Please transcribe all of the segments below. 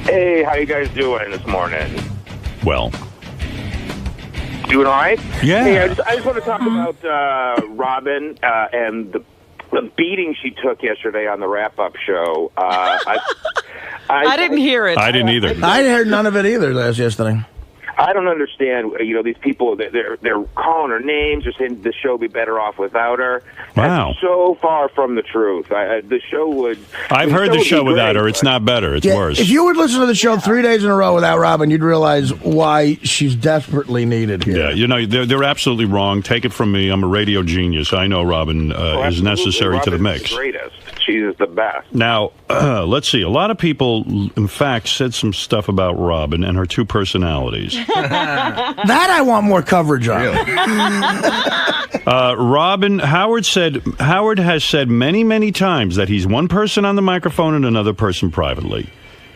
Hey, how you guys doing this morning? Well. Doing all right? Yeah. Hey, I just want to talk about Robin and the beating she took yesterday on the wrap-up show. I didn't hear it. I didn't either. I heard none of it either yesterday. I don't understand, these people, they're calling her names, they're saying the show would be better off without her. Wow. That's so far from the truth. The show would... I've heard the show without her. It's not better. It's worse. If you would listen to the show 3 days in a row without Robin, you'd realize why she's desperately needed here. Yeah, they're absolutely wrong. Take it from me. I'm a radio genius. I know Robin is necessary to the mix. Robin's the greatest. She's the best. Now, let's see. A lot of people, in fact, said some stuff about Robin and her two personalities. That I want more coverage on. Robin, Howard has said many, many times that he's one person on the microphone and another person privately.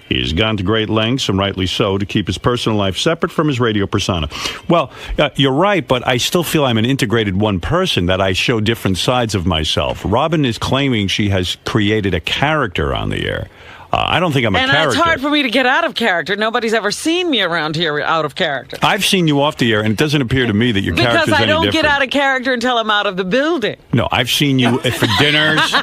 He has gone to great lengths, and rightly so, to keep his personal life separate from his radio persona. Well, you're right, but I still feel I'm an integrated one person, that I show different sides of myself. Robin is claiming she has created a character on the air. I don't think I'm a character. And it's hard for me to get out of character. Nobody's ever seen me around here out of character. I've seen you off the air, and it doesn't appear to me that your character's any different. Because I don't get out of character until I'm out of the building. No, I've seen you for dinners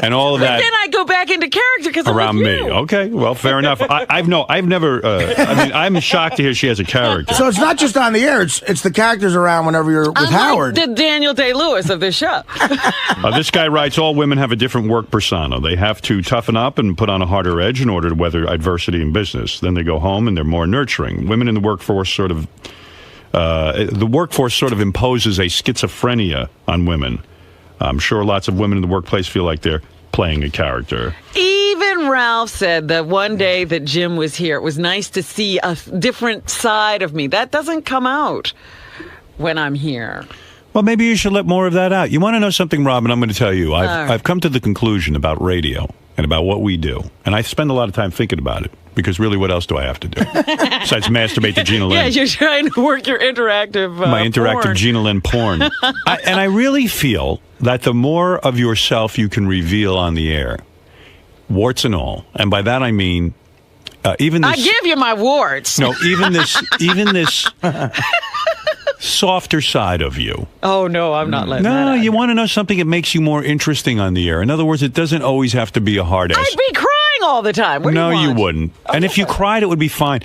and all of that. But then I go back into character because around I'm with me. you. Okay, well, fair enough. I've never. I'm shocked to hear she has a character. So it's not just on the air; it's the characters around whenever you're with Howard. Like the Daniel Day-Lewis of this show. This guy writes, all women have a different work persona. They have to toughen up and put on a harder edge in order to weather adversity in business. Then they go home and they're more nurturing. Women in the workforce sort of imposes a schizophrenia on women. I'm sure lots of women in the workplace feel like they're playing a character. Even Ralph said that one day that Jim was here, it was nice to see a different side of me. That doesn't come out when I'm here. Well, maybe you should let more of that out. You want to know something, Robin? I'm going to tell you. I've come to the conclusion about radio and about what we do, and I spend a lot of time thinking about it, because really, what else do I have to do besides masturbate to Gina Lynn? Yeah, you're trying to work your interactive my interactive porn. Gina Lynn porn. And I really feel that the more of yourself you can reveal on the air, warts and all, and by that I mean even this... I give you my warts. No, even this softer side of you. Oh, no, I'm not letting that No, out. you want to know something that makes you more interesting on the air. In other words, it doesn't always have to be a hard ass. I'd be crying all the time. What do No, you you want? wouldn't. Okay. And if you cried, it would be fine.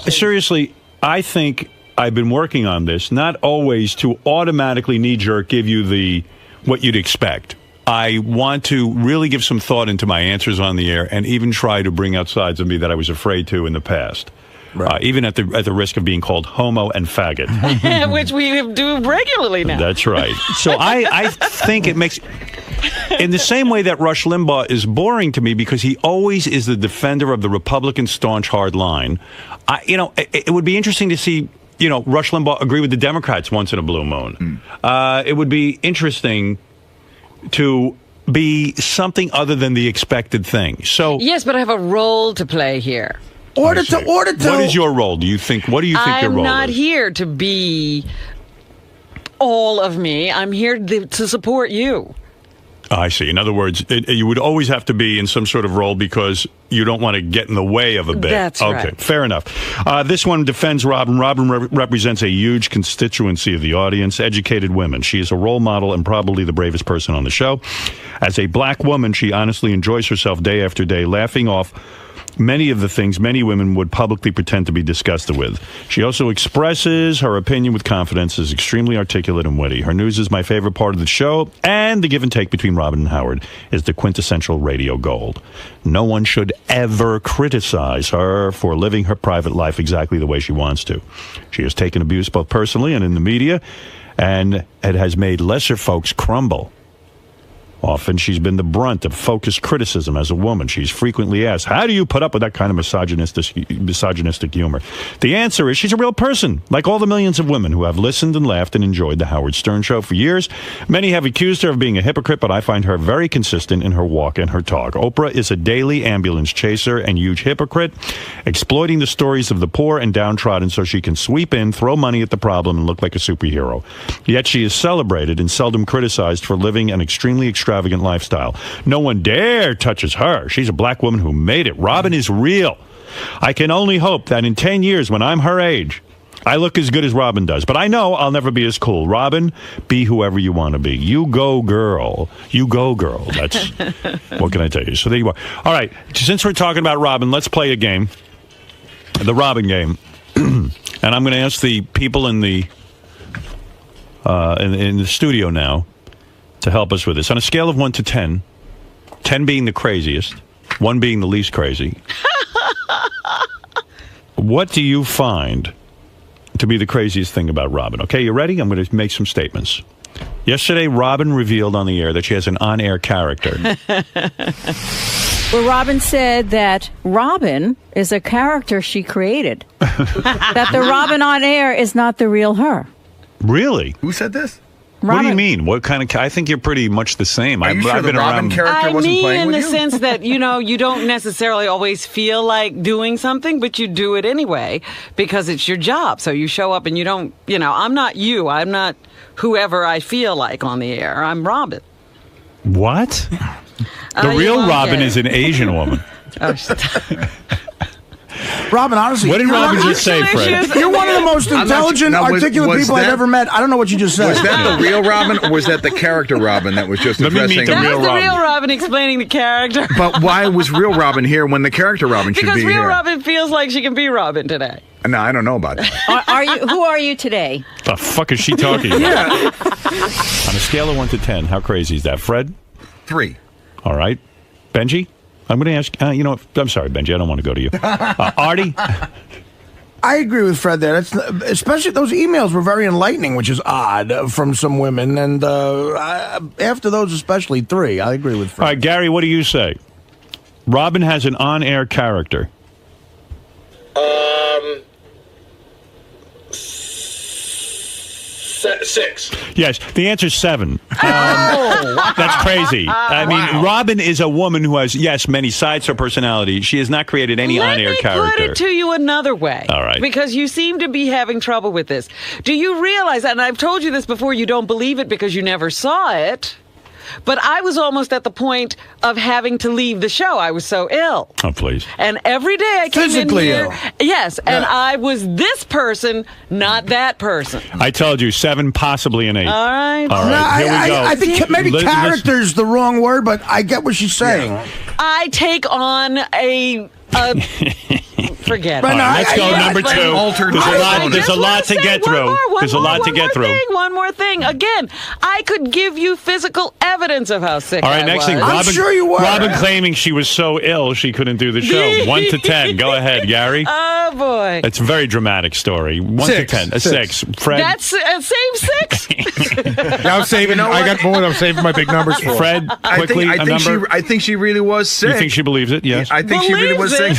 Seriously, I think I've been working on this, not always to automatically knee-jerk give you what you'd expect. I want to really give some thought into my answers on the air and even try to bring out sides of me that I was afraid to in the past. Right. Even at the risk of being called homo and faggot. Which we do regularly now. That's right. So I think it makes... In the same way that Rush Limbaugh is boring to me because he always is the defender of the Republican staunch hard line, it would be interesting to see, Rush Limbaugh agree with the Democrats once in a blue moon. It would be interesting to be something other than the expected thing. So yes, but I have a role to play here. Order to. What is your role? What do you think your role is? I'm not here to be all of me. I'm here to support you. I see. In other words, you would always have to be in some sort of role because you don't want to get in the way of a bit. That's right. Okay, fair enough. This one defends Robin. Robin represents a huge constituency of the audience, educated women. She is a role model and probably the bravest person on the show. As a black woman, she honestly enjoys herself day after day, laughing off many of the things many women would publicly pretend to be disgusted with. She also expresses her opinion with confidence, is extremely articulate and witty. Her news is my favorite part of the show, and the give and take between Robin and Howard is the quintessential radio gold. No one should ever criticize her for living her private life exactly the way she wants to. She has taken abuse both personally and in the media, and it has made lesser folks crumble. Often she's been the brunt of focused criticism as a woman. She's frequently asked, how do you put up with that kind of misogynistic humor? The answer is she's a real person, like all the millions of women who have listened and laughed and enjoyed the Howard Stern Show for years. Many have accused her of being a hypocrite, but I find her very consistent in her walk and her talk. Oprah is a daily ambulance chaser and huge hypocrite, exploiting the stories of the poor and downtrodden so she can sweep in, throw money at the problem, and look like a superhero. Yet she is celebrated and seldom criticized for living an extremely extravagant lifestyle. No one dare touches her. She's a black woman who made it. Robin is real. I can only hope that in 10 years, when I'm her age, I look as good as Robin does. But I know I'll never be as cool. Robin, be whoever you want to be. You go, girl. You go, girl. That's what can I tell you? So there you are. All right. Since we're talking about Robin, let's play a game. The Robin game. And I'm going to ask the people in the studio now to help us with this. On a scale of 1 to 10, 10 being the craziest, 1 being the least crazy, what do you find to be the craziest thing about Robin? Okay, you ready? I'm going to make some statements. Yesterday, Robin revealed on the air that she has an on-air character. Well, Robin said that Robin is a character she created. That the Robin on air is not the real her. Really? Who said this? What do you mean? What kind of? I think you're pretty much the same. Are you sure the Robin character wasn't playing with you? I mean, in the sense that, you don't necessarily always feel like doing something, but you do it anyway because it's your job. So you show up and you don't, I'm not you. I'm not whoever I feel like on the air. I'm Robin. What? The real Robin is an Asian woman. Robin, honestly, what did Robin just say, Fred? You're one of the most intelligent, articulate people I've ever met. I don't know what you just said. Was that the real Robin, or was that the character Robin that was just addressing? That was the real Robin explaining the character. But why was real Robin here when the character Robin should be here? Because real Robin feels like she can be Robin today. No, I don't know about that. Who are you today? The fuck is she talking about? On a scale of 1 to 10, how crazy is that, Fred? 3. All right, Benji. I'm going to ask, I'm sorry, Benji, I don't want to go to you. Artie? I agree with Fred there. Especially those emails were very enlightening, which is odd from some women. And after those, especially 3, I agree with Fred. All right, Gary, what do you say? Robin has an on-air character. 6. Yes, the answer's 7. That's crazy. I mean, Robin is a woman who has, many sides to her personality. She has not created any on-air character. Let me put it to you another way. All right. Because you seem to be having trouble with this. Do you realize, and I've told you this before, you don't believe it because you never saw it, but I was almost at the point of having to leave the show. I was so ill. Oh, please. And every day I came Physically in here. ill. Yes, and I was this person, not that person. I told you, 7, possibly an 8. All right. All right, here we go. I think maybe character's the wrong word, but I get what she's saying. I take on a forget it. All right, let's go number 2. There's a lot to get through. There's a lot to get through. One more thing. Again, I could give you physical evidence of how sick All right, I next was. thing. I'm sure you were. Robin claiming she was so ill she couldn't do the show. 1 to 10. Go ahead, Gary. Oh, boy. It's a very dramatic story. 1 to 10. A 6. Fred. That's same 6? Now I'm saving. I got more. I'm saving my big numbers for. Fred, quickly, a number. I think she really was sick. You think she believes it? Yes. I think she really was sick.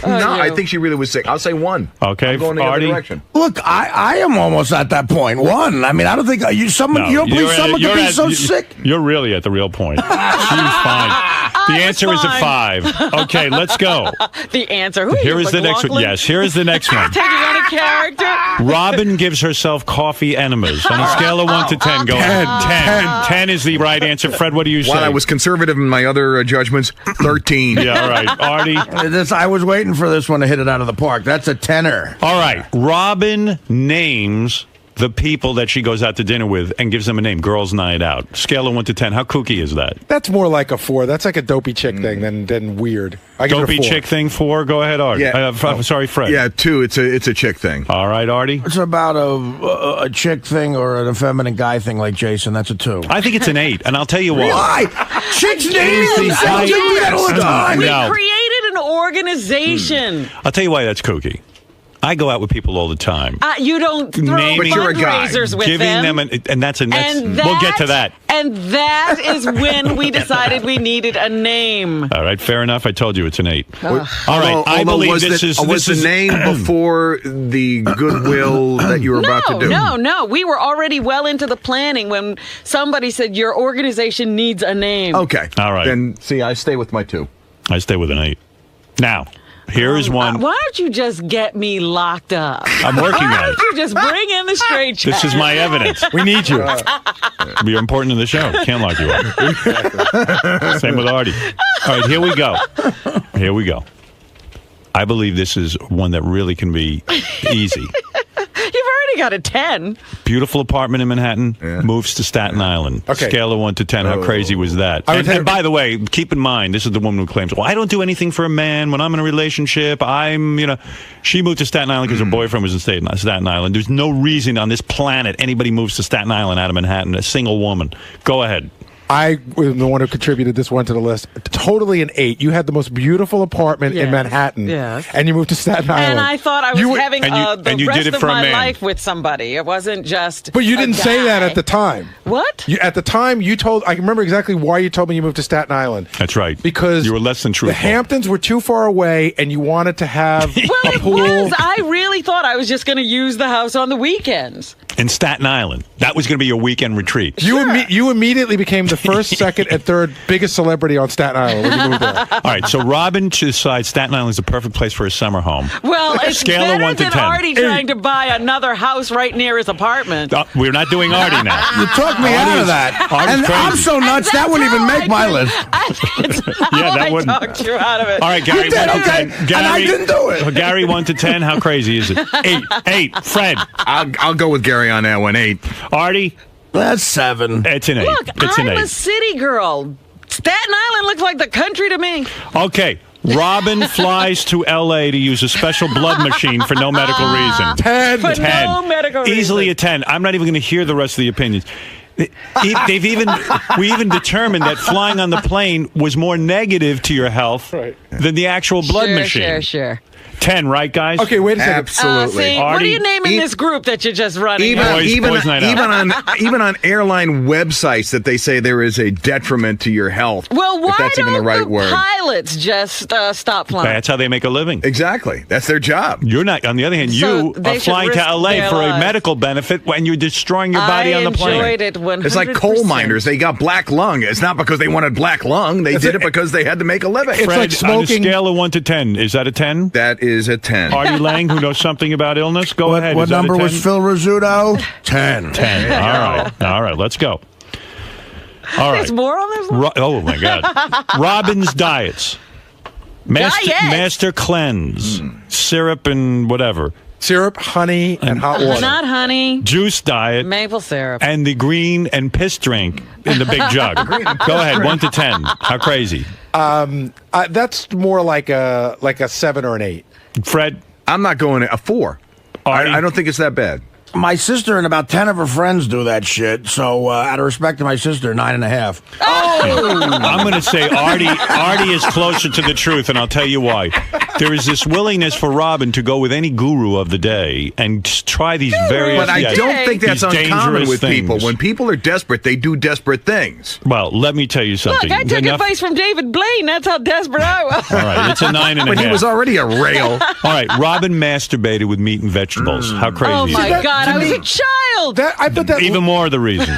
No, I think she really was sick. I'll say 1. Okay, I'm going the other direction. Look, I am almost at that point. 1. I mean, I don't think you don't believe someone could be so sick. You're really at the real point. She's fine. The answer is a 5. Okay, let's go. The answer. Here is the next one. Yes, here is the next one. Taking on a character. Robin gives herself coffee enemas. On a scale of 1 to 10, go 10. 10 is the right answer. Fred, what do you say? While I was conservative in my other judgments, 13. Yeah, all right. Artie? I was waiting for this one to hit it out of the park. That's a 10er. All right. Robin names the people that she goes out to dinner with and gives them a name. Girls' night out. Scale of 1 to 10. How kooky is that? That's more like a 4. That's like a dopey chick thing than weird. I give Dopey it a 4. chick thing, 4. Go ahead, Artie. Yeah. Sorry, Fred. Yeah, 2. It's a chick thing. All right, Artie. It's about a chick thing or an effeminate guy thing like Jason. That's a 2. I think it's an 8, and I'll tell you why. Why? Chicks naming themselves do that all the time. We No. created an organization. I'll tell you why that's kooky. I go out with people all the time. You don't throw Naming- But you're a guy. fundraisers with Giving them, and that's we'll get to that. And that is when we decided we needed a name. All right, fair enough. I told you it's an 8. All right, Although I believe was this the is name before the goodwill that you were about to do? No. We were already well into the planning when somebody said your organization needs a name. Okay. All right. Then, see, I stay with my 2. I stay with an 8. Now, here is one. Why don't you just get me locked up? I'm working Why on it. don't you just bring in the straight check? This is my evidence. We need you. You're important to the show. Can't lock you up. Same with Artie. All right, here we go. I believe this is one that really can be easy. You've already got a 10. Beautiful apartment in Manhattan, moves to Staten Island. Okay. Scale of 1 to 10. How crazy was that? And by the way, keep in mind, this is the woman who claims, well, I don't do anything for a man when I'm in a relationship. She moved to Staten Island because her boyfriend was in Staten Island. There's no reason on this planet anybody moves to Staten Island out of Manhattan, a single woman. Go ahead. I was the one who contributed this one to the list. Totally an 8. You had the most beautiful apartment in Manhattan, and you moved to Staten Island. And I thought I was having the rest of my life with somebody. It wasn't just. But you didn't say that at the time. What? At the time, you told. I remember exactly why you told me you moved to Staten Island. That's right. Because you were less than truthful. The Hamptons were too far away, and you wanted to have a pool. I really thought I was just going to use the house on the weekends. In Staten Island. That was going to be your weekend retreat. You immediately became the first, second, and third biggest celebrity on Staten Island when you moved there. All right, so Robin decides Staten Island is the perfect place for a summer home. Well, it's Scale better of 1 to than 10. Artie trying to buy another house right near his apartment. We're not doing Artie now. You talked me out of that. And I'm so nuts, that wouldn't even make my list. That wouldn't. I talked you out of it. All right, Gary, 1 to 10. Gary, and I didn't do it. Gary, 1 to 10. How crazy is it? 8. Fred. I'll go with Gary on that one. 8. Artie. That's 7. It's an 8. Look, It's I'm an 8. a city girl. Staten Island looks like the country to me. Okay. Robin flies to L.A. to use a special blood machine for no medical reason. 10. For no medical reason. Easily a 10. I'm not even going to hear the rest of the opinions. We even determined that flying on the plane was more negative to your health than the actual blood machine. Sure. 10, right, guys? Okay, wait a second. Absolutely. See, what are you naming this group that you're just running? Even on airline websites that they say there is a detriment to your health. Well, why if that's don't even the right the word. pilots just stop flying? That's how they make a living. Exactly. That's their job. You're not. On the other hand, you are flying to L.A. for a medical benefit when you're destroying your body on the plane. I enjoyed it 100%. It's like coal miners. They got black lung. It's not because they wanted black lung. They did it because they had to make a living. It's Fred, like smoking. on a scale of 1 to 10, is that a 10? That is a 10. Artie Lang, who knows something about illness, go ahead. What number was Phil Rizzuto? 10. 10. All right. Let's go. All right. There's more on this list? Oh, my God. Robin's diets. Master cleanse. Syrup and whatever. Syrup, honey, and hot water. Not honey. Juice diet. Maple syrup. And the green and piss drink in the big jug. Go ahead, 1 to 10. How crazy? That's more like a 7 or an 8. Fred? I'm not going a 4. I don't think it's that bad. My sister and about 10 of her friends do that shit. So, out of respect to my sister, 9.5. I'm going to say Artie is closer to the truth, and I'll tell you why. There is this willingness for Robin to go with any guru of the day and try these various. But I don't think that's uncommon with things. people. When people are desperate, they do desperate things. Well, let me tell you something. Look, I took advice from David Blaine. That's how desperate I was. All right, it's a 9.5. But he was already a rail. All right, Robin masturbated with meat and vegetables. How crazy Oh, is my that? God. I was a child. I put that Even more of the reason.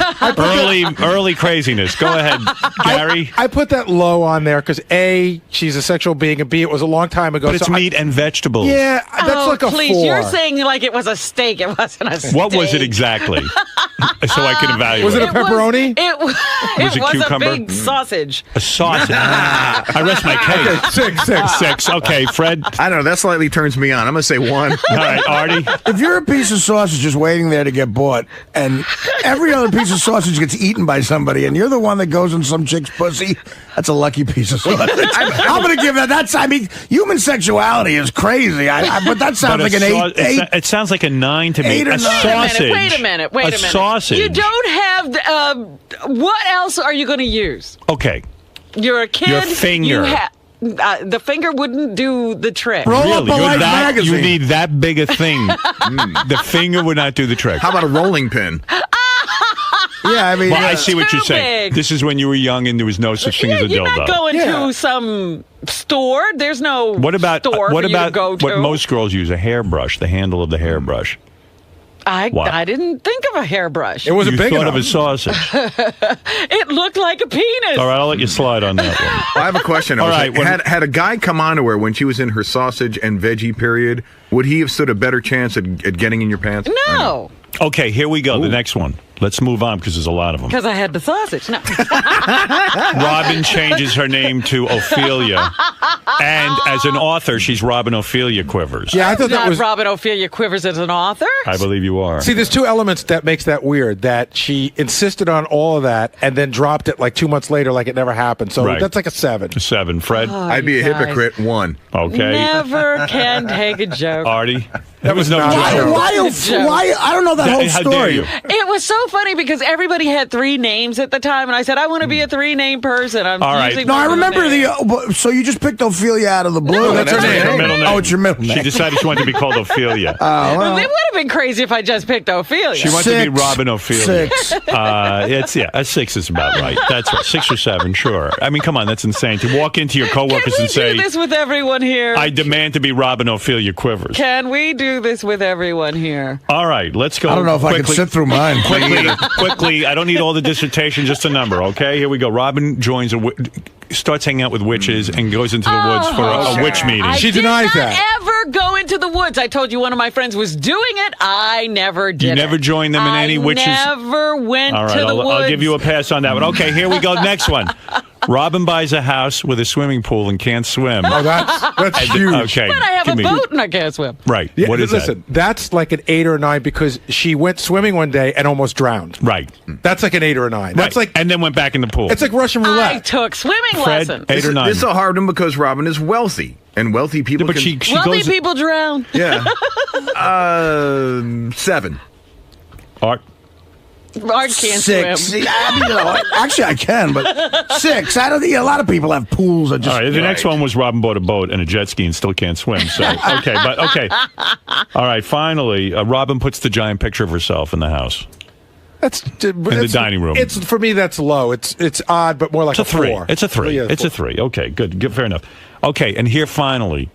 Early craziness. Go ahead, Gary. I put that low on there because A, she's a sexual being, and B, it was a long time ago. But it's meat and vegetables. Yeah, that's like a please, 4. you're saying like it was a steak. It wasn't a steak. What was it exactly? So I can evaluate. Was it a pepperoni? It was it cucumber? a big sausage. A sausage. I rest my case. Okay, 6. Okay, Fred. I don't know. That slightly turns me on. I'm going to say 1. All right, Artie. If you're a piece of sausage just waiting there to get bought, and every other piece of sausage gets eaten by somebody, and you're the one that goes in some chick's pussy, that's a lucky piece of sausage. I'm going to give that. I mean, human sexuality is crazy, but that sounds like an 8. It sounds like a 9 to me. 8 or 9. Sausage. Wait a minute. A sausage. You don't have. What else are you going to use? Okay. You're a kid. Your finger. The finger wouldn't do the trick. Roll up a Life magazine. You need that big a thing. The finger would not do the trick. How about a rolling pin? Yeah, I mean, well, I see what you're saying. big. This is when you were young and there was no such thing as a dildo. You're not going to some store. There's no store for you to go to. What most girls use? A hairbrush, the handle of the hairbrush. I didn't think of a hairbrush. It wasn't big thought enough. of a sausage. It looked like a penis. All right, I'll let you slide on that one. Well, I have a question. All right, had a guy come on to her when she was in her sausage and veggie period, would he have stood a better chance at getting in your pants? No. Okay, here we go. The next one. Let's move on because there's a lot of them. Because I had the sausage. No. Robin changes her name to Ophelia. And as an author, she's Robin Ophelia Quivers. Yeah, I thought that was Robin Ophelia Quivers as an author. I believe you are. See, there's two elements that makes that weird. That she insisted on all of that and then dropped it like 2 months later, like it never happened. So that's like a 7. A 7. Fred? Oh, I'd be a hypocrite. 1. Okay. Never can take a joke. Artie? That was no not joke. Why? I don't know that whole How story. dare you? It was so funny because everybody had 3 names at the time, and I said, I want to be a 3-name person. I'm All right. using No, my I middle remember name. so you just picked Ophelia out of the blue. No, that's her name. Her middle name. Oh, it's your middle name. She decided she wanted to be called Ophelia. Well, it would have been crazy if I just picked Ophelia. She wanted to be Robin Ophelia. 6. A 6 is about right. That's right. 6 or 7, sure. I mean, come on, that's insane. To walk into your coworkers Can we and say, do this with everyone here? I demand to be Robin Ophelia Quivers. Can we do this with everyone here? All right, let's go. I don't know if I can sit through mine. Quickly. I don't need all the dissertation, just a number, okay? Here we go. Robin joins starts hanging out with witches and goes into the woods for a witch meeting. She denies that. I never go into the woods. I told you one of my friends was doing it. I never did. You never joined them in any witches? I never went to the woods. I'll give you a pass on that one. Okay, here we go. Next one. Robin buys a house with a swimming pool and can't swim. Oh, that's huge. Okay. But I have a boat and I can't swim. Right. Yeah, what is listen, that's like an 8 or 9 because she went swimming one day and almost drowned. Right. That's like an 8 or a 9. That's like, and then went back in the pool. It's like Russian roulette. I took swimming Fred, lessons. 8 or 9. This is a hard one because Robin is wealthy. And wealthy people but can... she Wealthy goes... people drown. Yeah. 7. Art can't 6. swim. See, actually, I can, but 6. I don't think a lot of people have pools. That just, All right, the next one was Robin bought a boat and a jet ski and still can't swim. So okay. All right, finally, Robin puts the giant picture of herself in the house. That's in the dining room. It's for me. That's low. It's odd, but more like it's a 3. 4. It's a 3. Yeah, it's 4. a 3. Okay, good. Fair enough. Okay, and here finally,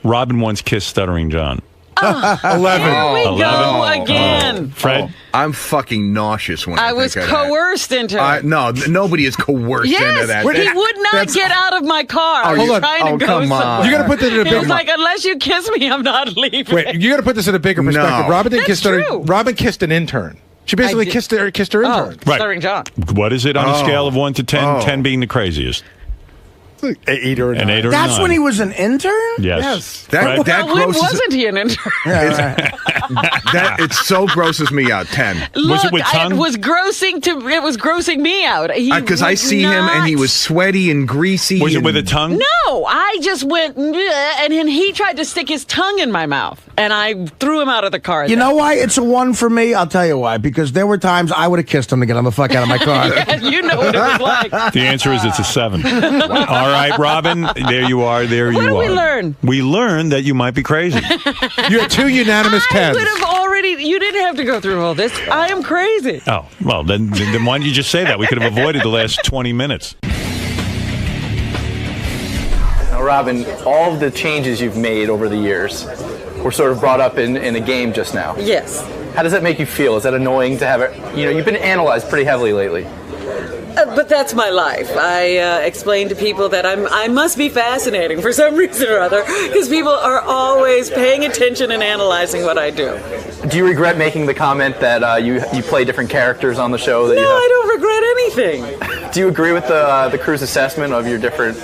Robin once kissed Stuttering John. 11. Here we 11. go again. Fred? I'm fucking nauseous when I was think of coerced into it. No, nobody is coerced into that. He would not get out of my car. I was trying to go somewhere. You got to put that in a bigger. He was like, unless you kiss me, I'm not leaving. Wait, you got to put this in a bigger perspective. No. Robin didn't kiss That's her. true. Robin kissed an intern. She basically kissed her intern. Right. Stuttering John. What is it on a scale of 1 to 10? 10 being the craziest. 8 or 9. An 8 or That's 9. when he was an intern? Yes. That When grosses wasn't he an intern? that it so grosses me out. 10. Look, Was it with tongue? It was grossing me out. Because I see him and he was sweaty and greasy. Was it and with a tongue? No, I just went, and then he tried to stick his tongue in my mouth, and I threw him out of the car. You know why it's a 1 for me? I'll tell you why. Because there were times I would have kissed him to get him the fuck out of my car. Yeah, you know what it was like. The answer is it's a 7. All right, Robin, there you are. There you are. What did we learn? We learned that you might be crazy. You had 2 unanimous 10s. I would have already. You didn't have to go through all this. I am crazy. Oh, well, then why didn't you just say that? We could have avoided the last 20 minutes. Now, Robin, all of the changes you've made over the years were sort of brought up in a game just now. Yes. How does that make you feel? Is that annoying to have it? You know, you've been analyzed pretty heavily lately. But that's my life. I explain to people that I must be fascinating for some reason or other, because people are always paying attention and analyzing what I do. Do you regret making the comment that you play different characters on the show? That No, you have? I don't regret anything. Do you agree with the crew's assessment of your different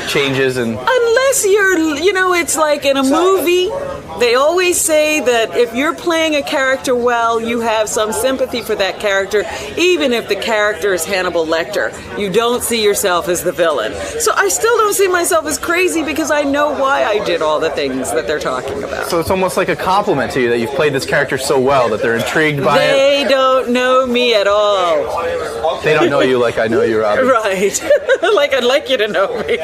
changes? And unless you're, it's like in a movie, they always say that if you're playing a character well, you have some sympathy for that character, even if the character is Hannibal Lecter. You don't see yourself as the villain. So I still don't see myself as crazy because I know why I did all the things that they're talking about. So it's almost like a compliment to you that you've played this character so well that they're intrigued by it. They don't know me at all. They don't know you like I know you, Robin. Right. Like I'd like you to know me.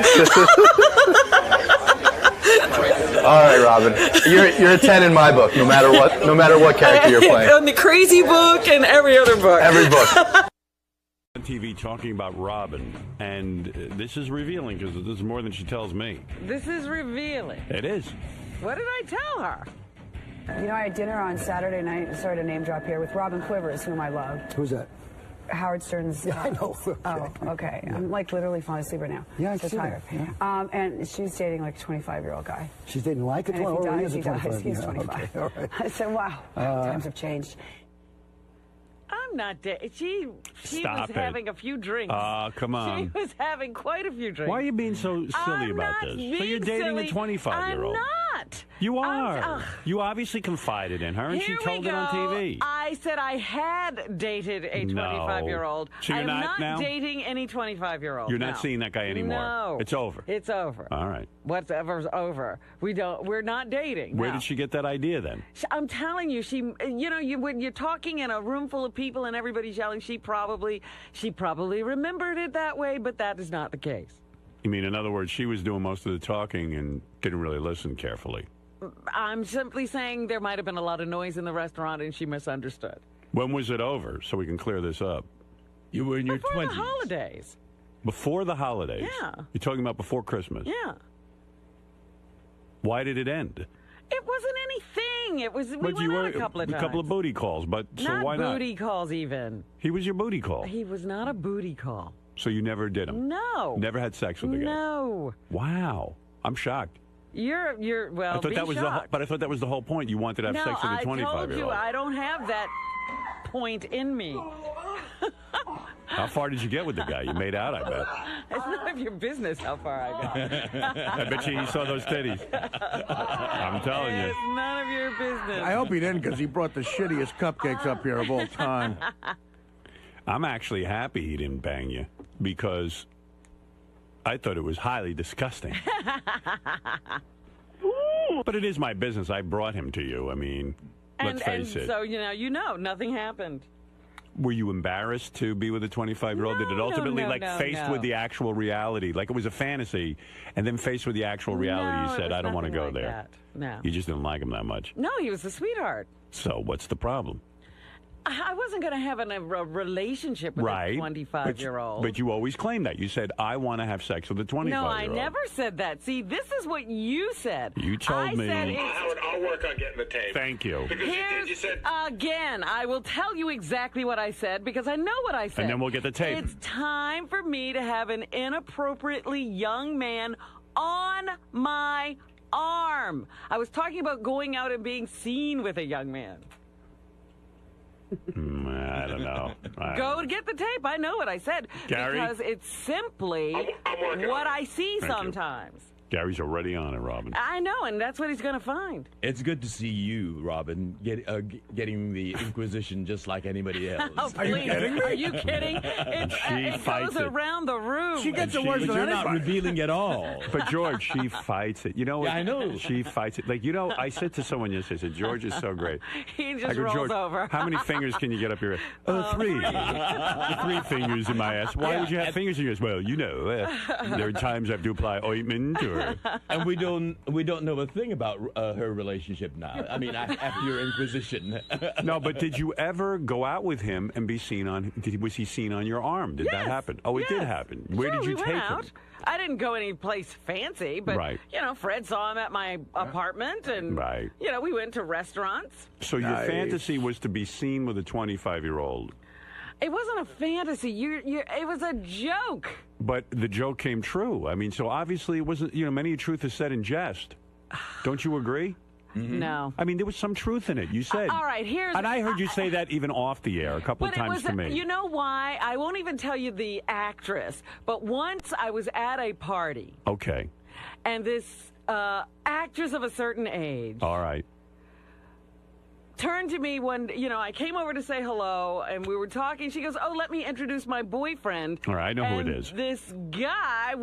All right, Robin. You're a 10 in my book, no matter what character you're playing. On the crazy book and every other book. Every book. On TV talking about Robin, and this is revealing because this is more than she tells me. This is revealing. It is. What did I tell her? You know, I had dinner on Saturday night, sorry to name drop here, with Robin Quivers, whom I love. Who's that? Howard Stern's. Yeah, I know. Okay. Oh, okay. Yeah. I'm like literally falling asleep right now. Yeah, I so see tired. that. Yeah. And she's dating like a 25-year-old guy. She's dating like a 25 and if he he is a dies, 25. he's Yeah, 25. okay, all right. I said, wow, times have changed. I'm I'm not. She Stop was it. having a few drinks. Come on. She was having quite a few drinks. Why are you being so silly about this? So you're dating a 25-year-old. I'm not. You are. You obviously confided in her, and she told it on TV. I said I had dated a 25-year-old. So you're I am not now? dating any 25-year-old. You're not seeing that guy anymore? No. It's over? It's over. All right. Whatever's over. We're not dating. Where no. did she get that idea then? I'm telling you, when you're talking in a room full of people and everybody's yelling, she probably remembered it that way, but that is not the case. You mean, in other words, she was doing most of the talking and didn't really listen carefully? I'm simply saying there might have been a lot of noise in the restaurant and she misunderstood. When was it over, so we can clear this up? You were in your 20s. Before the holidays. Before the holidays? Yeah. You're talking about before Christmas? Yeah. Why did it end? It wasn't anything. It was. We But went out a couple of times. A couple of booty calls, but so why not? Not booty calls, even. He was your booty call. He was not a booty call. So you never did him? No. Never had sex with the guy? No. Wow. I'm shocked. You're well. I thought that was shocked. but I thought that was the whole point. You wanted to have sex with a 25-year-old. I told you I don't have that point in me. How far did you get with the guy? You made out, I bet. It's none of your business how far I got. I bet you saw those titties. I'm telling you. It's none of your business. I hope he didn't, because he brought the shittiest cupcakes up here of all time. I'm actually happy he didn't bang you, because I thought it was highly disgusting. But it is my business. I brought him to you. I mean, let's face it. So, nothing happened. Were you embarrassed to be with a 25-year-old? Did it ultimately, faced with the actual reality, like it was a fantasy, and then faced with the actual reality, you said, I don't want to go there. That. No. You just didn't like him that much. No, he was a sweetheart. So what's the problem? I wasn't going to have a relationship with a 25-year-old. But you always claimed that. You said, I want to have sex with a 25-year-old. No, I never said that. See, this is what you said. You told me. Howard, I'll work on getting the tape. Thank you. Because you said... Again, I will tell you exactly what I said, because I know what I said. And then we'll get the tape. It's time for me to have an inappropriately young man on my arm. I was talking about going out and being seen with a young man. I don't know. Go get the tape. I know what I said. Gary? Because it's simply what I see sometimes. Gary's already on it, Robin. I know, and that's what he's going to find. It's good to see you, Robin, getting the Inquisition just like anybody else. Oh, please. Are you kidding me? Are you kidding? It goes around the room. She gets it worse than you're anybody. not revealing at all. But George, she fights it. You know what? Yeah, I know. She fights it. I said to someone yesterday, I said, George is so great. He just I go, rolls George, over. How many fingers can you get up your ass? 3. 3 fingers in my ass. Why would you have fingers in your ass? Well, there are times I have to apply ointment And we don't know a thing about her relationship now. I mean, after your Inquisition. No, but did you ever go out with him and be seen on? Was he seen on your arm? Did that happen? Oh, it did happen. Where did you take him? I didn't go any place fancy, but Fred saw him at my apartment, and we went to restaurants. So your fantasy was to be seen with a 25-year-old. It wasn't a fantasy. It was a joke. But the joke came true. I mean, so obviously it wasn't, many a truth is said in jest. Don't you agree? Mm-hmm. No. I mean, there was some truth in it. You said. All right, and I heard you say that even off the air a couple of times to me. You know why? I won't even tell you the actress, but once I was at a party. Okay. And this actress of a certain age. All right. Turned to me when, I came over to say hello, and we were talking. She goes, oh, let me introduce my boyfriend. All right, I know who it is. This guy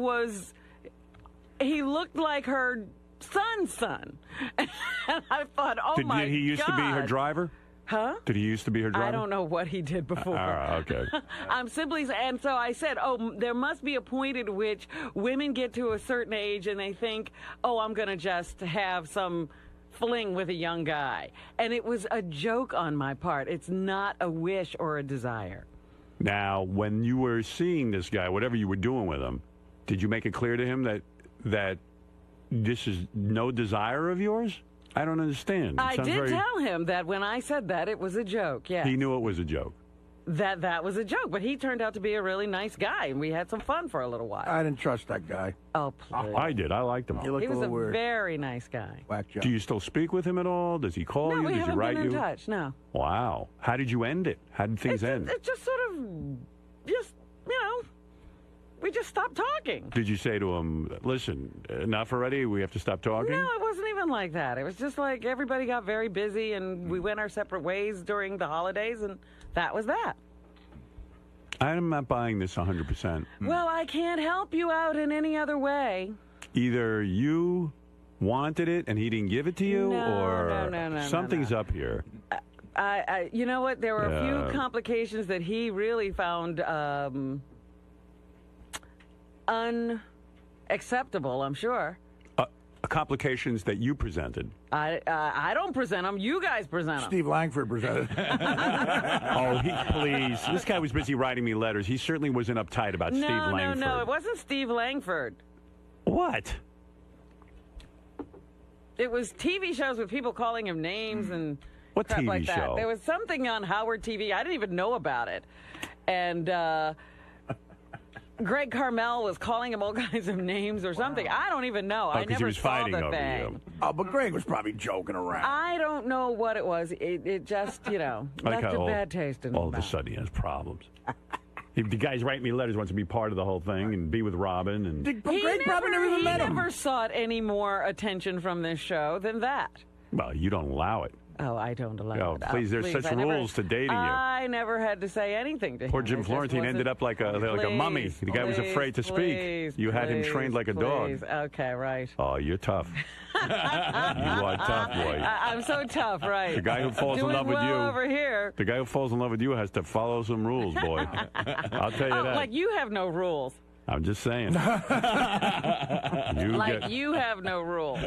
he looked like her son's son. And I thought, oh, my God. Did he used to be her driver? Huh? Did he used to be her driver? I don't know what he did before. Okay. I'm simply, and so I said, there must be a point at which women get to a certain age and they think, I'm going to just have some fling with a young guy. And it was a joke on my part. It's not a wish or a desire. Now, when you were seeing this guy, whatever you were doing with him, did you make it clear to him that this is no desire of yours? I don't understand. I did tell him that when I said that, it was a joke, yeah. He knew it was a joke. that was a joke. But he turned out to be a really nice guy, and we had some fun for a little while. I didn't trust that guy. Oh, please. I did. I liked him. He looked He was a a little weird. very nice guy. Whack job. Do you still speak with him at all? Does he call No, you? we Does he haven't write been in you? touch, no. Wow. How did you end it? How did things end? It just sort of, we just stopped talking. Did you say to him, listen, enough already? We have to stop talking? No, it wasn't even like that. It was just like everybody got very busy and we went our separate ways during the holidays, and that was that. I'm not buying this 100%. Well, I can't help you out in any other way. Either you wanted it and he didn't give it to you, or no, something's up here. You know what? There were a few complications that he really found unacceptable, I'm sure. Complications that you presented. I don't present them. You guys present them. Steve Langford presented. Oh, please. This guy was busy writing me letters. He certainly wasn't uptight about Steve Langford. No, it wasn't Steve Langford. What? It was TV shows with people calling him names and what crap TV like that. show? There was something on Howard TV. I didn't even know about it. And Greg Carmel was calling him all kinds of names or something. I don't even know. I never he was saw fighting the over thing. you. Oh, but Greg was probably joking around. I don't know what it was. It just, left a bad taste in my All of a mouth. sudden he has problems. The guy's writing me letters, wants to be part of the whole thing and be with Robin. And Greg probably never even met him. He never sought any more attention from this show than that. Well, you don't allow it. Oh, I don't allow it. Please, there's such rules to dating you. I never had to say anything to him. Poor Jim It just Florentine wasn't- ended up like a mummy. The guy was afraid to speak. You had him trained like a dog. Okay, right. Oh, you're tough. You are tough, boy. I'm so tough, right? The guy who falls in Doing love with well you over here. The guy who falls in love with you has to follow some rules, boy. I'll tell you that. Like you have no rules. I'm just saying. You have no rules.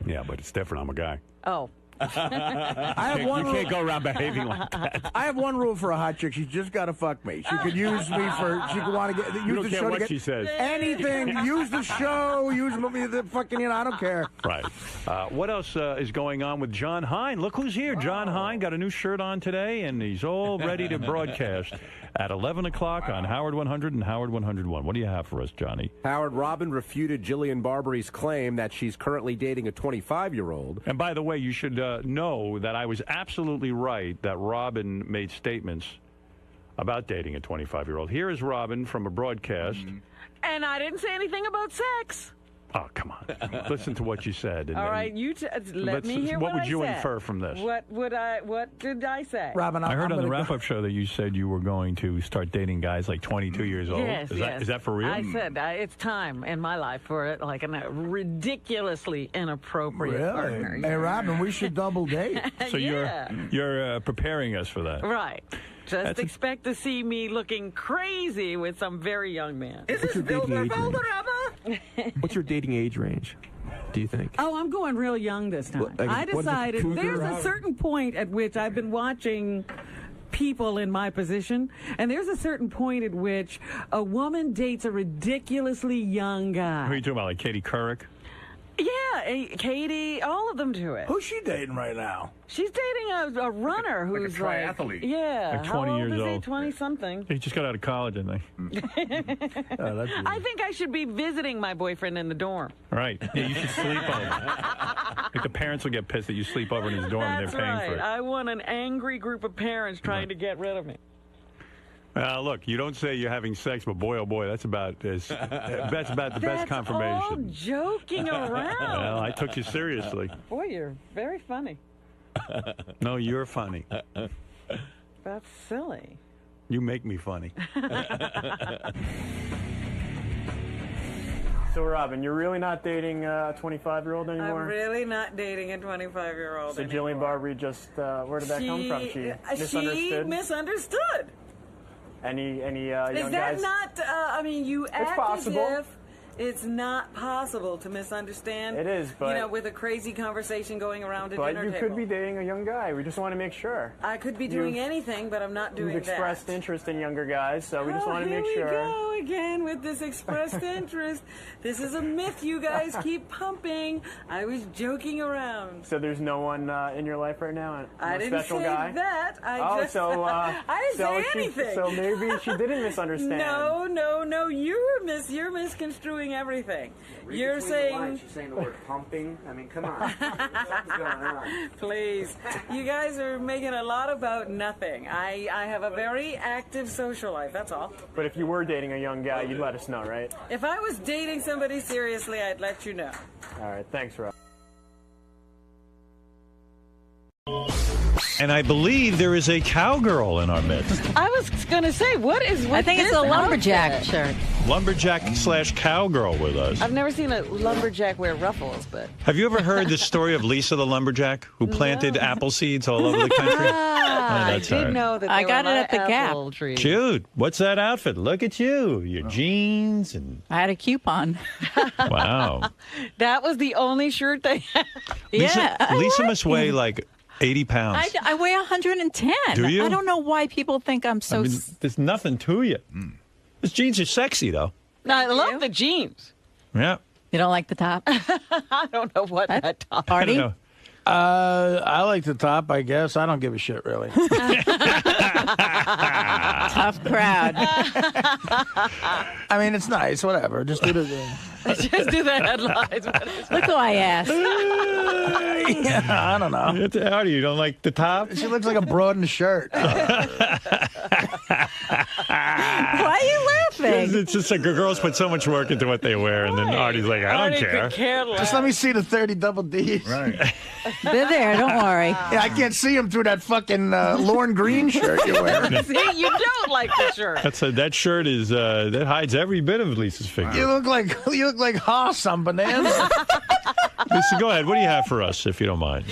Yeah, but it's different. I'm a guy. Oh. I have one you can't go around behaving like that. I have one rule for a hot chick. She's just got to fuck me. She could use me for. She could want to get. Use You don't the care show what to get she says. anything. Use the show. Use the fucking. I don't care. Right. What else is going on with John Hine? Look who's here. John Hine got a new shirt on today, and he's all ready to broadcast at 11 o'clock on Howard 100 and Howard 101. What do you have for us, Johnny? Howard, Robin refuted Jillian Barbery's claim that she's currently dating a 25-year-old. And by the way, you should know that I was absolutely right that Robin made statements about dating a 25-year-old. Here is Robin from a broadcast. And I didn't say anything about sex. Oh, come on. Listen to what you said. And All right, let me hear what would I you said. infer from this? What did I say? Robin, I heard on the wrap-up show that you said you were going to start dating guys like 22 years old. Yes, Is that for real? I said it's time in my life for it, like a ridiculously inappropriate partner. Hey, Robin, we should double date. So Yeah. you're preparing us for that. Right. Just expect to see me looking crazy with some very young man. Is this What's your dating age range, do you think? Oh, I'm going real young this time. I decided there's a certain point at which I've been watching people in my position, and there's a certain point at which a woman dates a ridiculously young guy. Who are you talking about, like Katie Couric? Yeah, Katie, all of them do it. Who's she dating right now? She's dating a runner who's triathlete. Yeah. Like 20 How years old is he? old. 20-something. He just got out of college, I think. I think I should be visiting my boyfriend in the dorm. Right. Yeah, you should sleep over. Like the parents will get pissed that you sleep over in his dorm and That's they're paying right. for it. I want an angry group of parents trying to get rid of me. Look, you don't say you're having sex, but boy, oh boy, that's about the best confirmation. All joking around. Well, I took you seriously. Boy, you're very funny. No, you're funny. That's silly. You make me funny. So, Robin, you're really not dating a 25-year-old anymore? I'm really not dating a 25-year-old So Jillian Barbery just, where did that come from? She misunderstood? She misunderstood. Any young Is that guys? not, you It's act possible. as if It's not possible to misunderstand. It is, but... You know, with a crazy conversation going around a dinner table. But you could be dating a young guy. We just want to make sure. I could be doing anything, but I'm not doing that. You've expressed interest in younger guys, so we just want to make sure. Here we go again with this expressed interest. This is a myth you guys keep pumping. I was joking around. So there's no one in your life right now? I didn't special say guy? that. I didn't say anything. So maybe she didn't misunderstand. No. You're misconstruing everything. You're saying... She's saying the word pumping. I mean, come on. What's going on? Please. You guys are making a lot about nothing. I have a very active social life, that's all. But if you were dating a young guy, you'd let us know, right? If I was dating somebody seriously, I'd let you know. All right, thanks, Rob. And I believe there is a cowgirl in our midst. I was going to say, what is with I think it's a lumberjack shirt. Lumberjack/cowgirl with us. I've never seen a lumberjack wear ruffles, but... Have you ever heard the story of Lisa the lumberjack who planted apple seeds all over the country? I did know that I got it at the Gap. Trees. Jude, what's that outfit? Look at you. Your jeans and... I had a coupon. Wow. That was the only shirt they had. Lisa must weigh like 80 pounds. I weigh 110. Do you? I don't know why people think I'm so... there's nothing to you. Those jeans are sexy, though. No, I love the jeans. Yeah. You don't like the top? I don't know what that top I don't know. I like the top, I guess. I don't give a shit, really. Tough crowd. I mean, it's nice, whatever. Just do the thing. Just do the headlines. Look who I asked. Yeah, I don't know. How do you don't like the top? She looks like a broad in a shirt. Why are you laughing? It's just like girls put so much work into what they wear, and then Artie's like, I don't care. Just let me see the 30 double Ds. Right. They're there, don't worry. Yeah, I can't see them through that fucking Lorne Green shirt you're wearing. See, you don't like the shirt. That shirt is that hides every bit of Lisa's figure. You look like Haas on Bonanza. Lisa, go ahead. What do you have for us, if you don't mind?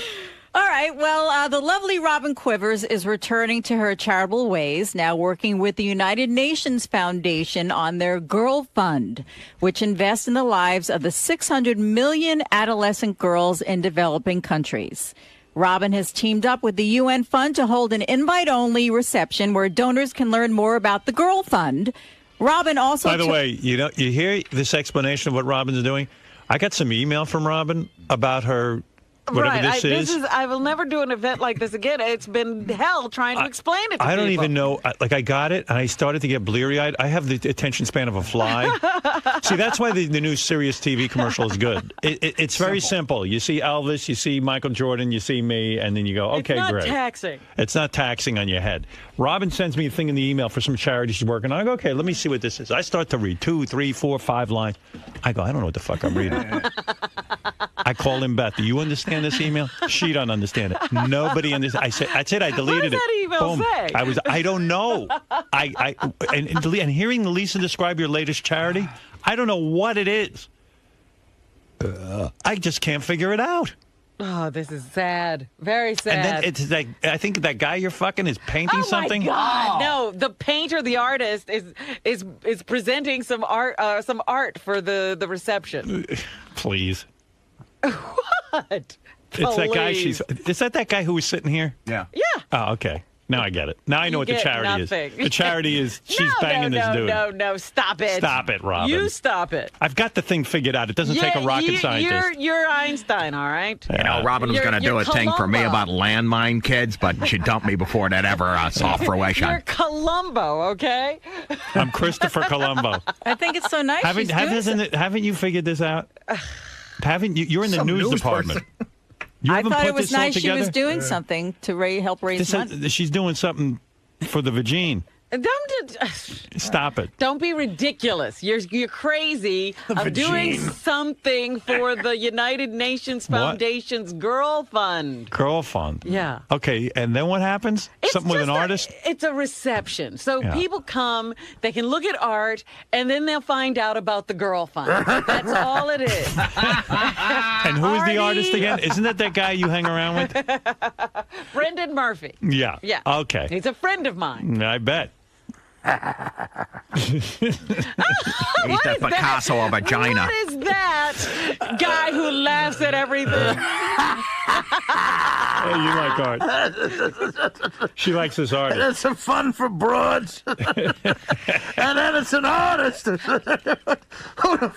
All right. Well, the lovely Robin Quivers is returning to her charitable ways, now working with the United Nations Foundation on their Girl Fund, which invests in the lives of the 600 million adolescent girls in developing countries. Robin has teamed up with the UN Fund to hold an invite-only reception where donors can learn more about the Girl Fund. Robin also... By the way, you hear this explanation of what Robin's doing? I got some email from Robin about her... Whatever this is. I will never do an event like this again. It's been hell trying to explain it to people. I don't even know. I got it, and I started to get bleary-eyed. I have the attention span of a fly. See, that's why the new Sirius TV commercial is good. It's very simple. You see Elvis, you see Michael Jordan, you see me, and then you go, okay, great. It's not taxing. It's not taxing on your head. Robin sends me a thing in the email for some charity she's working on. I go, okay, let me see what this is. I start to read 2, 3, 4, 5 lines. I go, I don't know what the fuck I'm reading. I call him Beth. Do you understand this email? She don't understand it. Nobody understands. I said, that's it. I deleted it. What does that email say? I don't know. And hearing Lisa describe your latest charity, I don't know what it is. I just can't figure it out. Oh, this is sad. Very sad. And then it's like, I think that guy you're fucking is painting something. Oh my God! No, the painter, the artist, is presenting some art for the reception. Please. What? It's that guy. Is that guy who was sitting here? Yeah. Yeah. Oh, okay. Now I get it. Now I know what the charity is. The charity is she's banging this dude. No, stop it. Stop it, Robin. You stop it. I've got the thing figured out. It doesn't take a rocket scientist. You're Einstein, all right? You know, Robin was going to do a thing for me about landmine kids, but she dumped me before that ever saw fruition. You're Columbo, okay? I'm Christopher Columbo. I think it's so nice. Haven't you figured this out? Haven't you? You're in the news department. I thought it was nice she was doing something to help raise money. She's doing something for the vagine. Don't stop it. Don't be ridiculous. You're crazy of doing something for the United Nations Foundation's Girl Fund. Girl Fund. Yeah. Okay, and then what happens? Something with an artist? It's a reception. So people come, they can look at art, and then they'll find out about the Girl Fund. That's all it is. And who is the artist again? Isn't that guy you hang around with? Brendan Murphy. Yeah. Yeah. Okay. He's a friend of mine. I bet. that Picasso or vagina. What is that guy who laughs at everything? Hey, you like art. She likes this artist. It's some fun for broads. And then it's an artist. Who the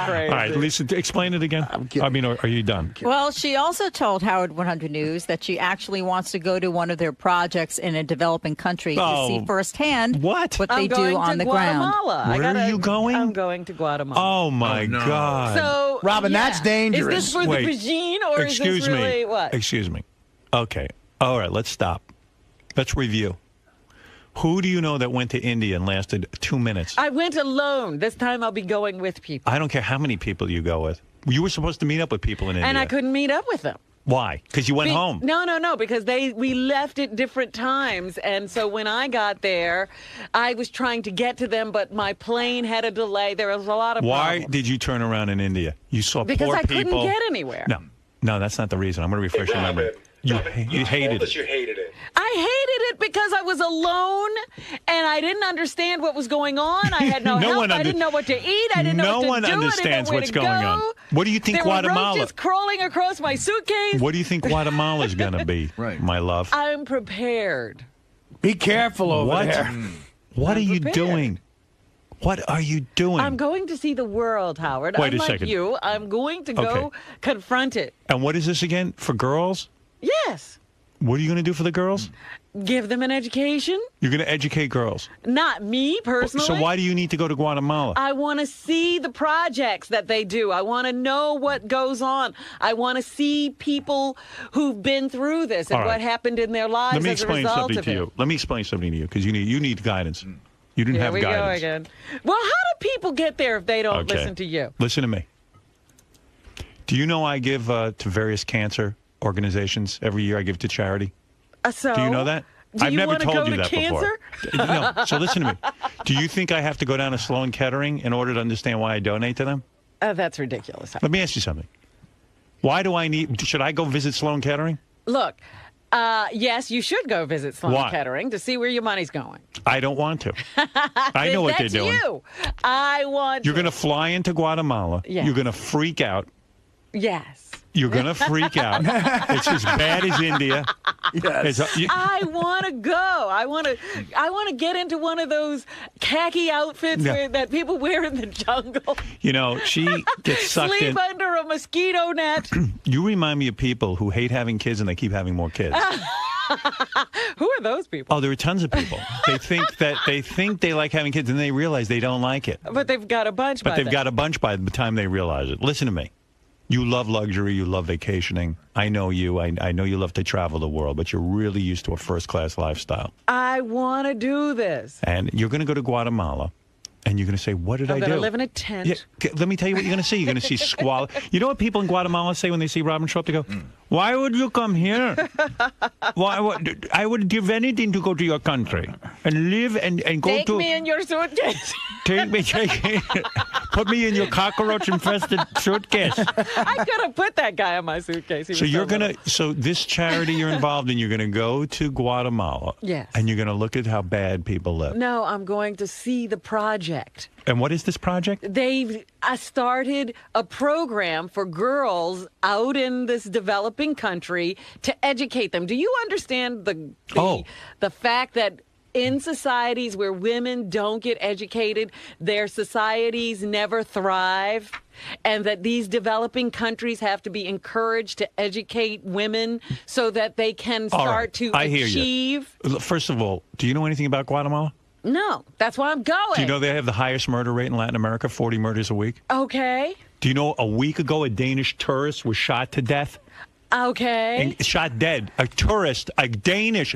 All right, Lisa, explain it again. I mean, are you done? Well, she also told Howard 100 News that she actually wants to go to one of their projects in a developing country to see firsthand what they do on the ground. Where are you going? I'm going to Guatemala. Oh, my God. So, Robin, that's dangerous. Is this for the cuisine or is this really what? Excuse me. Okay. All right, let's stop. Let's review. Who do you know that went to India and lasted 2 minutes? I went alone. This time I'll be going with people. I don't care how many people you go with. You were supposed to meet up with people in India. And I couldn't meet up with them. Why? Because you went home. No, because we left at different times, and so when I got there, I was trying to get to them, but my plane had a delay. There was a lot of Why did you turn around in India? You saw because poor I people. couldn't get anywhere. No, that's not the reason. I'm going to refresh your memory. You hated it. You hated it. I hated it because I was alone and I didn't understand what was going on. I had no help. I didn't know what to eat. I didn't know what to do. No one understands what's going on. What do you think Guatemala? There were roaches crawling across my suitcase. What do you think Guatemala is going to be, my love? I'm prepared. Be careful over there. What are you doing? What are you doing? I'm going to see the world, Howard. Wait a Unlike second. you, I'm going to go confront it. And what is this again? For girls? Yes. What are you going to do for the girls? Give them an education. You're going to educate girls. Not me, personally. So why do you need to go to Guatemala? I want to see the projects that they do. I want to know what goes on. I want to see people who've been through this and what happened in their lives as a result of it. Let me explain something to you, because you need guidance. You didn't have guidance. Here we go again. Well, how do people get there if they don't listen to you? Listen to me. Do you know I give to various cancer organizations every year? I give to charity. So? Do you know that? I've never told you that before. No. So listen to me. Do you think I have to go down to Sloan Kettering in order to understand why I donate to them? That's ridiculous. Let me ask you something. Why do I need? Should I go visit Sloan Kettering? Look. Yes, you should go visit Sloan Kettering to see where your money's going. I don't want to. I know what they're doing. You. I want. You're going to fly into Guatemala. Yes. You're going to freak out. Yes. You're going to freak out. It's as bad as India. Yes. I want to go. I want to get into one of those khaki outfits that people wear in the jungle. You know, she gets sucked in. Sleep under a mosquito net. You remind me of people who hate having kids and they keep having more kids. Who are those people? Oh, there are tons of people. They think they like having kids and they realize they don't like it. But they've got a bunch by the time they realize it. Listen to me. You love luxury. You love vacationing. I know you. I know you love to travel the world, but you're really used to a first-class lifestyle. I want to do this. And you're going to go to Guatemala, and you're going to say, what did I do? I'm going to live in a tent. Yeah, let me tell you what you're going to see. You're going to see squalor. You know what people in Guatemala say when they see Robin show up? They go, why would you come here? I would give anything to go to your country and live and go to... Take me in your suitcase. Put me in your cockroach-infested suitcase. I could have put that guy in my suitcase. So this charity you're involved in, you're going to go to Guatemala. Yes. And you're going to look at how bad people live. No, I'm going to see the project. And what is this project? They've started a program for girls out in this developing country to educate them. Do you understand the fact that in societies where women don't get educated, their societies never thrive, and that these developing countries have to be encouraged to educate women so that they can start to achieve? First of all, do you know anything about Guatemala? No, that's why I'm going. Do you know they have the highest murder rate in Latin America, 40 murders a week? Okay. Do you know a week ago a Danish tourist was shot to death? Okay. And shot dead. A tourist, a Danish,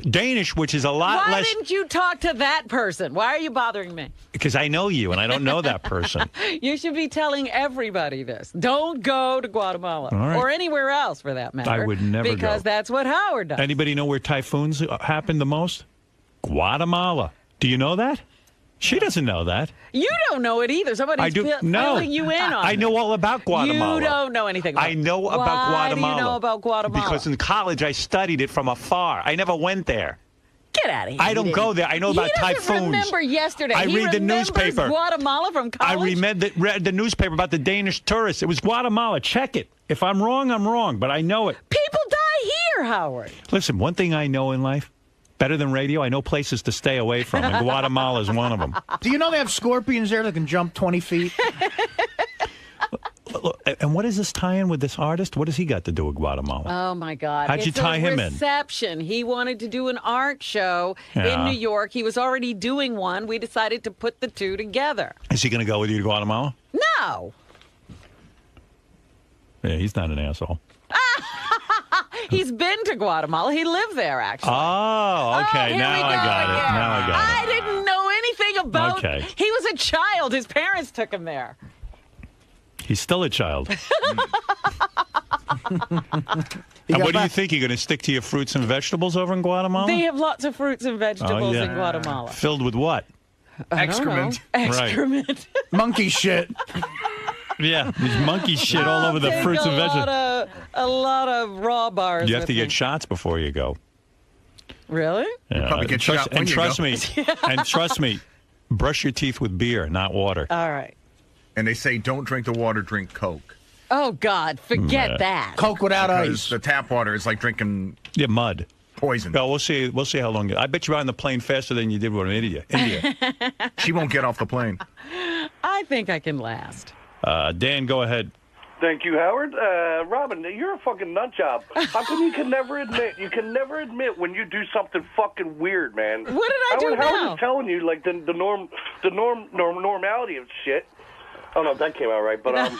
which is a lot less. Why didn't you talk to that person? Why are you bothering me? Because I know you and I don't know that person. You should be telling everybody this. Don't go to Guatemala or anywhere else for that matter. I would never go. Because that's what Howard does. Anybody know where typhoons happen the most? Guatemala. Do you know that? She doesn't know that. You don't know it either. Somebody's filling you in on it. I know all about Guatemala. You don't know anything about it. I know about Guatemala. Why do you know about Guatemala? Because in college I studied it from afar. I never went there. Get out of here. I don't go there. I know about typhoons. He doesn't remember yesterday. I read the newspaper. Guatemala from college. Read the newspaper about the Danish tourists. It was Guatemala. Check it. If I'm wrong, I'm wrong, but I know it. People die here, Howard. Listen, one thing I know in life, better than radio, I know places to stay away from, and Guatemala is one of them. Do you know they have scorpions there that can jump 20 feet? And what does this tie in with this artist? What has he got to do with Guatemala? Oh, my God. How'd you tie him in? Reception. He wanted to do an art show in New York. He was already doing one. We decided to put the two together. Is he going to go with you to Guatemala? No. Yeah, he's not an asshole. He's been to Guatemala. He lived there, actually. Oh, okay. Now I got it. Now I got it. I didn't know anything about it. Okay. He was a child. His parents took him there. He's still a child. And what do you think? You're going to stick to your fruits and vegetables over in Guatemala? They have lots of fruits and vegetables in Guatemala. Filled with what? Excrement. Excrement. Monkey shit. Yeah, there's monkey shit all over the fruits and vegetables. A lot of raw bars. You have to get shots before you go. Really? Yeah. Probably get shot when and you trust go. me, and trust me, brush your teeth with beer, not water. All right. And they say don't drink the water, drink Coke. Oh, God, forget that. Coke without Because ice. the tap water is like drinking mud. Poison. Well, we'll see. We'll see how long. I bet you're on the plane faster than you did with India. She won't get off the plane. I think I can last. Dan, go ahead. Thank you, Howard. Robin, you're a fucking nut job. How come you can never admit? You can never admit when you do something fucking weird, man. What did I do Howard now? is telling you like the normality of shit. I don't know if that came out right, but I'm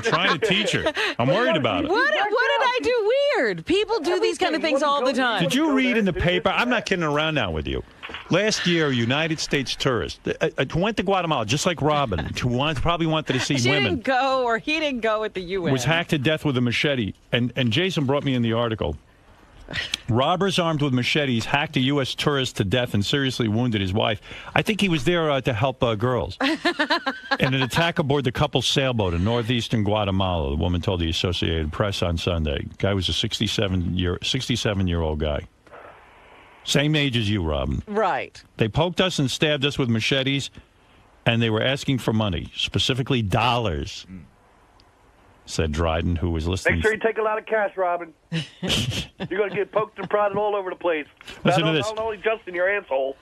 trying to teach her. I'm worried about it. What did I do weird? People do these kind of things all the time. Did you read in the paper? I'm not kidding around now with you. Last year, a United States tourist who went to Guatemala, just like Robin, who probably wanted to see She women, didn't go, or he didn't go at the UN. was hacked to death with a machete. And Jason brought me in the article. Robbers armed with machetes hacked a U.S. tourist to death and seriously wounded his wife. I think he was there to help girls. In an attack aboard the couple's sailboat in northeastern Guatemala, the woman told the Associated Press on Sunday. Guy was a 67-year-old guy. Same age as you, Robin. Right. They poked us and stabbed us with machetes, and they were asking for money, specifically dollars, said Dryden, who was listening. make sure you take a lot of cash, Robin. You're going to get poked and prodded all over the place. Listen to this. Not only just in your asshole.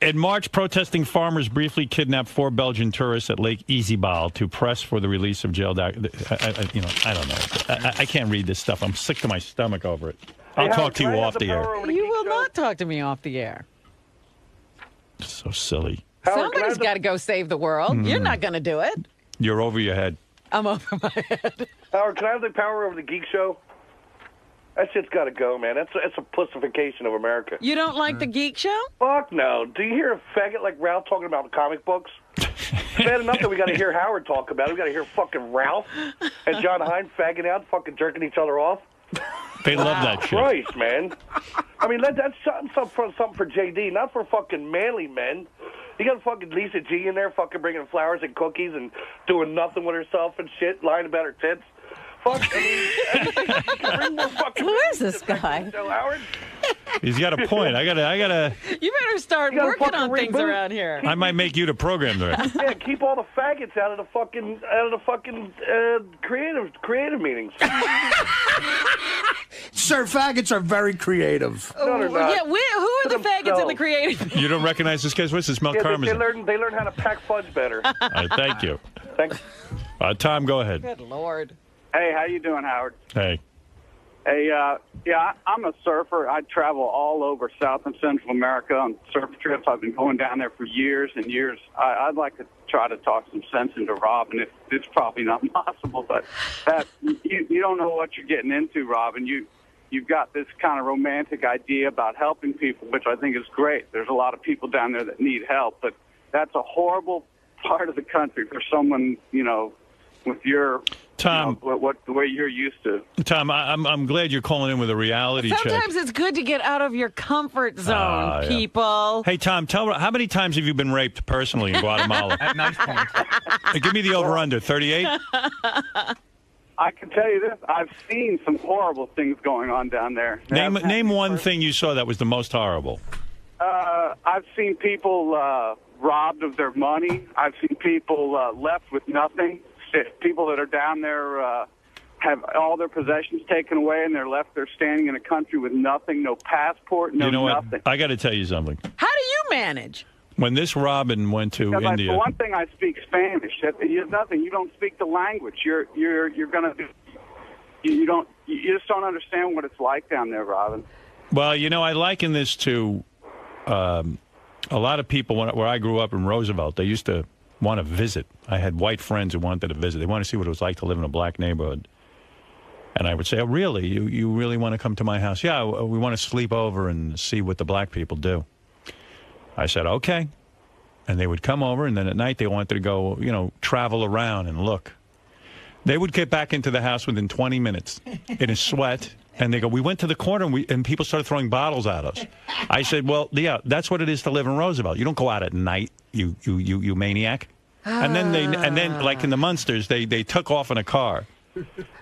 In March, protesting farmers briefly kidnapped 4 Belgian tourists at Lake Izabal to press for the release of jailed. I don't know. I can't read this stuff. I'm sick to my stomach over it. I'll talk to you off the air. You will not talk to me off the air. So silly. Somebody's got to go save the world. You're not going to do it. You're over your head. I'm over my head. Howard, can I have the power over the geek show? That shit's got to go, man. That's a pussification of America. You don't like the Geek Show? Fuck no. Do you hear a faggot like Ralph talking about comic books? It's bad enough that we got to hear Howard talk about it. We got to hear fucking Ralph and John Hine fagging out, fucking jerking each other off. They love that shit. Christ, man. I mean, that's something for JD, not for fucking manly men. You got fucking Lisa G in there fucking bringing flowers and cookies and doing nothing with herself and shit, lying about her tits. Fuck, I mean, you can bring more fucking... Who is this guy? So, Howard? He's got a point. I gotta. You better start You gotta working fucking on things reboot. around here. I might make you the program director. Yeah, keep all the faggots out of the fucking creative meetings. Sir, faggots are very creative. No, they're not. Yeah, who are the faggots in the creative? You don't recognize this guy's voice? It's Mel Yeah, Karmazin. they learn how to pack fudge better. All right, thank you. Thanks. Tom, go ahead. Good Lord. Hey, how you doing, Howard? Hey. Hey, I'm a surfer. I travel all over South and Central America on surf trips. I've been going down there for years and years. I'd like to try to talk some sense into Robin. It's probably not possible, but that you don't know what you're getting into, Robin. You've got this kind of romantic idea about helping people, which I think is great. There's a lot of people down there that need help, but that's a horrible part of the country for someone, with your Tom, the way you're used to. Tom, I'm glad you're calling in with a reality check. Sometimes it's good to get out of your comfort zone, Yeah. people. Hey, Tom, how many times have you been raped personally in Guatemala? At nice point. Give me the over-under, 38? I can tell you this. I've seen some horrible things going on down there. Name one thing you saw that was the most horrible. I've seen people robbed of their money. I've seen people left with nothing. People that are down there have all their possessions taken away, and they're left there standing in a country with nothing, no passport, no nothing. What? I got to tell you something. How do you manage? When this Robin went to India, for one thing, I speak Spanish. There's nothing. You don't speak the language. You're gonna do. You just don't understand what it's like down there, Robin. Well, I liken this to a lot of people where I grew up in Roosevelt. They used to want to visit. I had white friends who wanted to visit. They wanted to see what it was like to live in a black neighborhood. And I would say, oh, really? You really want to come to my house? Yeah, we want to sleep over and see what the black people do. I said, okay. And they would come over, and then at night they wanted to go, travel around and look. They would get back into the house within 20 minutes in a sweat, and they go, we went to the corner, and people started throwing bottles at us. I said, well, yeah, that's what it is to live in Roosevelt. You don't go out at night, you maniac. And then, like in the Munsters, they took off in a car.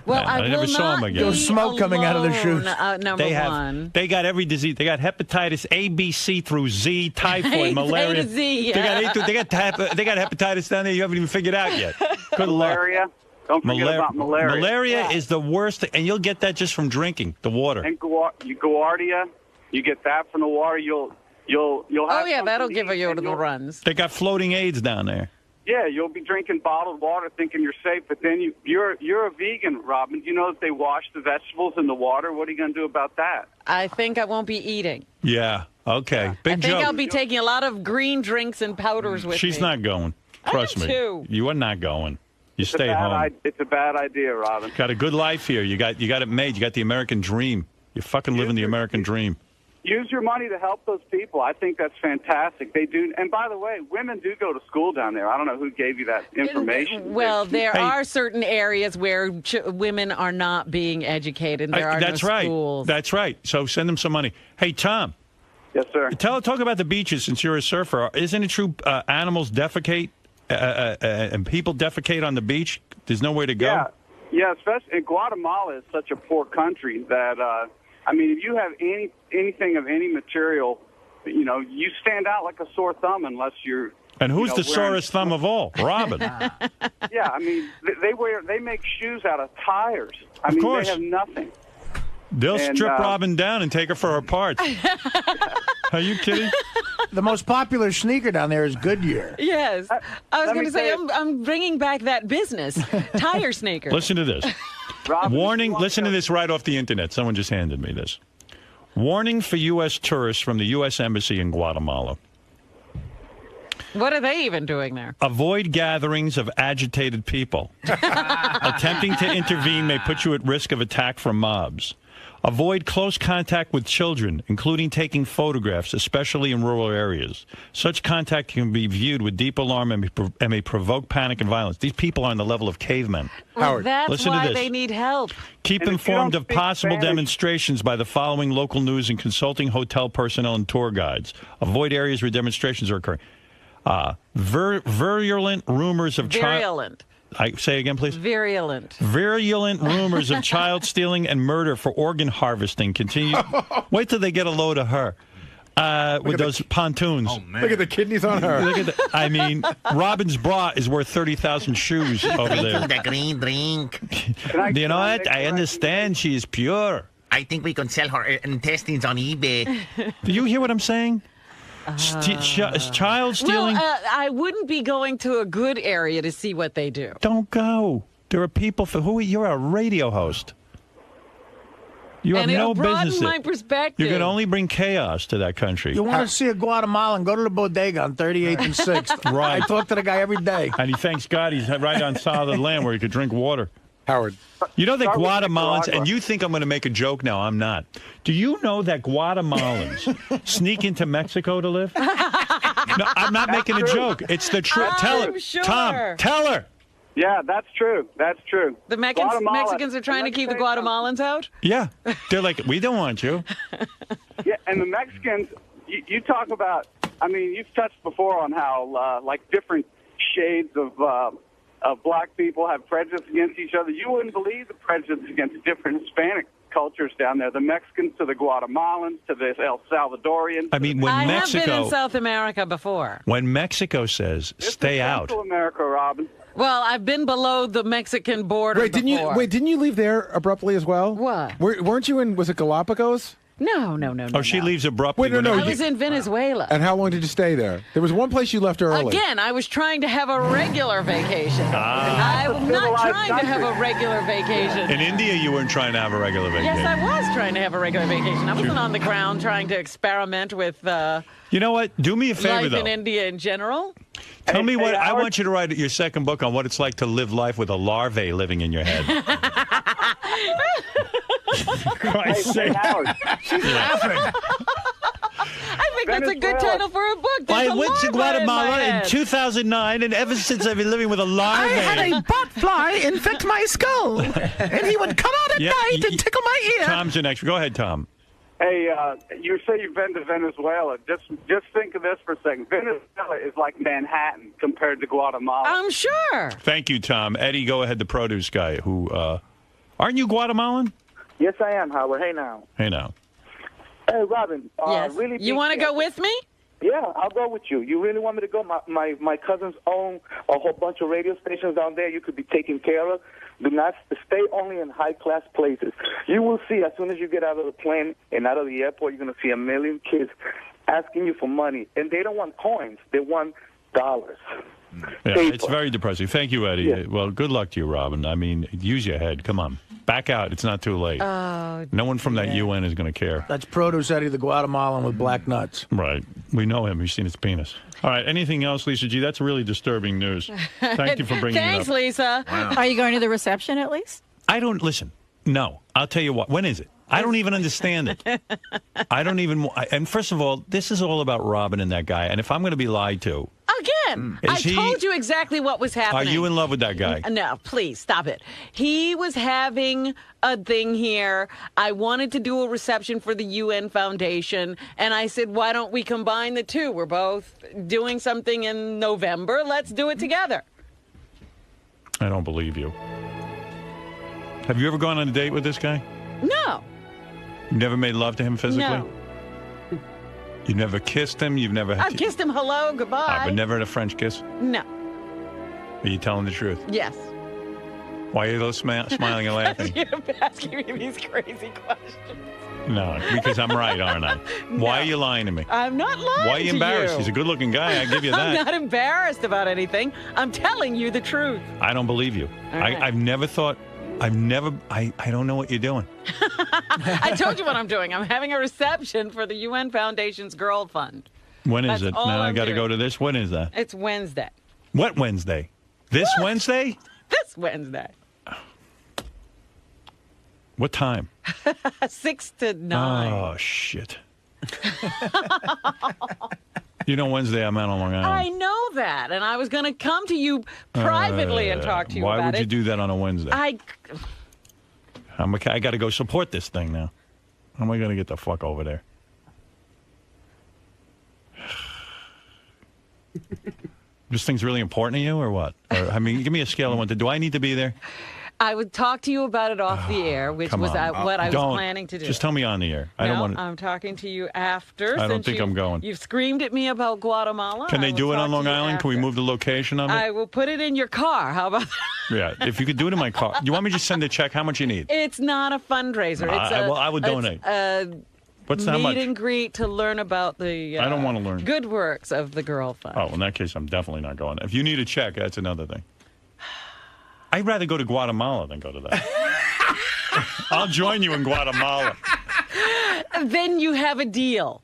Well, I never saw them again. There was smoke coming out of their shoes. Number one. They got every disease. They got hepatitis A, B, C through Z, typhoid, malaria. A to Z, yeah. They got hepatitis down there you haven't even figured out yet. Good malaria. Don't forget about malaria. Malaria is the worst, and you'll get that just from drinking the water. And Guardia, you get that from the water. You'll have. Oh yeah, that'll give you the runs. They got floating AIDS down there. Yeah, you'll be drinking bottled water thinking you're safe, but then you're a vegan, Robin. Do you know that they wash the vegetables in the water? What are you going to do about that? I think I won't be eating. Yeah, okay. Big joke. I think I'll be taking a lot of green drinks and powders with me. She's not going. Trust me. Too. You are not going. You stay home. It's a bad idea, Robin. Got a good life here. You got it made. You got the American dream. You're fucking living the American dream. Use your money to help those people. I think that's fantastic. They do. And by the way, women do go to school down there. I don't know who gave you that information. Well, there are certain areas where women are not being educated. There are no schools. That's right. So send them some money. Hey, Tom. Yes, sir. Talk about the beaches since you're a surfer. Isn't it true animals defecate and people defecate on the beach? There's nowhere to go? Yeah, especially in Guatemala is such a poor country that... if you have anything of any material, you stand out like a sore thumb unless you're. And who's the sorest thumb of all? Robin. Yeah, they make shoes out of tires. Of course. They have nothing. They'll strip Robin down and take her for her parts. Are you kidding? The most popular sneaker down there is Goodyear. Yes. I was going to say, I'm bringing back that business. Tire sneakers. Listen to this. Warning, listen to this right off the internet. Someone just handed me this. Warning for U.S. tourists from the U.S. Embassy in Guatemala. What are they even doing there? Avoid gatherings of agitated people. Attempting to intervene may put you at risk of attack from mobs. Avoid close contact with children, including taking photographs, especially in rural areas. Such contact can be viewed with deep alarm and may provoke panic and violence. These people are on the level of cavemen. Well, Howard, that's listen why to this. They need help. Keep informed of possible demonstrations by the following local news and consulting hotel personnel and tour guides. Avoid areas where demonstrations are occurring. Virulent rumors of Virulent. Say again, please. Virulent rumors of child stealing and murder for organ harvesting continue. Wait till they get a load of her with those pontoons. Oh, man. Look at the kidneys on her. Robin's bra is worth 30,000 shoes over there. The green drink. You know what? I understand she is pure. I think we can sell her intestines on eBay. Do you hear what I'm saying? Child stealing. Well, I wouldn't be going to a good area to see what they do. Don't go. There are people for who you're a radio host. You have no business. My perspective. You can only bring chaos to that country. You want to see a Guatemalan? Go to the bodega on 38th and 6th. Right. I talk to the guy every day. And he thanks God he's right on solid land where he could drink water. Howard. You know that Guatemalans, and you think I'm going to make a joke now, I'm not. Do you know that Guatemalans sneak into Mexico to live? No, I'm not making a joke. It's the truth. Tell her. Sure. Tom, tell her. Yeah, that's true. That's true. The Mexicans are trying to keep the Guatemalans out? Yeah. They're like, we don't want you. Yeah, and the Mexicans, you talk about, you've touched before on how, different shades of black people have prejudice against each other. You wouldn't believe the prejudice against different Hispanic cultures down there. The Mexicans to the Guatemalans to the El Salvadorians. I mean, when I Mexico, have been in South America before. when Mexico says stay out, Central America, Robin. Well, I've been below the Mexican border Didn't you leave there abruptly as well? What? Weren't you in? Was it Galapagos? No. Oh, she leaves abruptly. Wait, no. I was in Venezuela. And how long did you stay there? There was one place you left early. Again, I was trying to have a regular vacation. I'm not trying to have a regular vacation. In India, you weren't trying to have a regular vacation. Yes, I was trying to have a regular vacation. I wasn't on the ground trying to experiment with You know what? Do me a favor, life though. in India in general. Tell me what I want you to write your second book on what it's like to live life with a larvae living in your head. Christ's sake. She's laughing. I think that's a good title for a book. I There's a went to larva in my Guatemala in head. 2009, and ever since I've been living with a larvae. I had a botfly infect my skull, and he would come out at night and tickle my ear. Tom's the next. Go ahead, Tom. Hey, you say you've been to Venezuela. Just think of this for a second. Venezuela is like Manhattan compared to Guatemala. I'm sure. Thank you, Tom. Eddie, go ahead, the produce guy. Who aren't you Guatemalan? Yes, I am, Howard. Hey, now. Hey, now. Hey, Robin. Yes. Really You want to go with me? Yeah, I'll go with you. You really want me to go? My cousins own a whole bunch of radio stations down there you could be taken care of. Do not stay only in high-class places. You will see as soon as you get out of the plane and out of the airport, you're going to see a million kids asking you for money. And they don't want coins. They want dollars. Yeah, it's very depressing. Thank you, Eddie. Yeah. Well, good luck to you, Robin. I mean, use your head. Come on. Back out. It's not too late. Oh, no one from that UN is going to care. That's Produce Eddie, the Guatemalan with black nuts. Right. We know him. We've seen his penis. All right. Anything else, Lisa G? That's really disturbing news. Thank you for bringing Thanks, it up. Lisa. Are you going to the reception at least? I don't listen. No. I'll tell you what. When is it? I don't even understand it. I don't even. And first of all, this is all about Robin and that guy. And if I'm going to be lied to. Again, I told you exactly what was happening. Are you in love with that guy? No, please, stop it. He was having a thing here. I wanted to do a reception for the UN Foundation, and I said, why don't we combine the two? We're both doing something in November. Let's do it together. I don't believe you. Have you ever gone on a date with this guy? No. You never made love to him physically? No. You never kissed him? You've never... I've kissed him hello, goodbye. but never had a French kiss? No. Are you telling the truth? Yes. Why are you those smiling and laughing? You're asking me these crazy questions. No, because I'm right, aren't I? Why are you lying to me? I'm not lying. Why are you embarrassed? He's a good-looking guy. I give you that. I'm not embarrassed about anything. I'm telling you the truth. I don't believe you. All right. I've never thought... I don't know what you're doing. I told you what I'm doing. I'm having a reception for the UN Foundation's Girl Fund. When is That's it? all Now I I'm got to doing. go to this. When is that? It's Wednesday. What Wednesday? This Wednesday? This Wednesday. What time? 6 to 9. Oh, shit. You know, Wednesday I'm out on Long Island. I know that, and I was going to come to you privately and talk to you why about would it. you do that on a Wednesday? I got to go support this thing now. How am I going to get the fuck over there? This thing's really important to you, or what? Or, I mean, give me a scale of 1 to. Do I need to be there? I would talk to you about it off the air, which Come was on. what I was Don't. planning to do. Just tell me on the air. I don't want to. I'm talking to you after. I don't since think I'm going. You've screamed at me about Guatemala. Can they do it on Long Island? Can we move the location of it? I will put it in your car. How about that? Yeah, if you could do it in my car. You want me to just send a check? How much you need? It's not a fundraiser. It's I would donate. What's how much? Meet and greet to learn about the I don't want to learn. good works of the Girl Fund. Oh, in that case, I'm definitely not going. If you need a check, that's another thing. I'd rather go to Guatemala than go to that. I'll join you in Guatemala. Then you have a deal.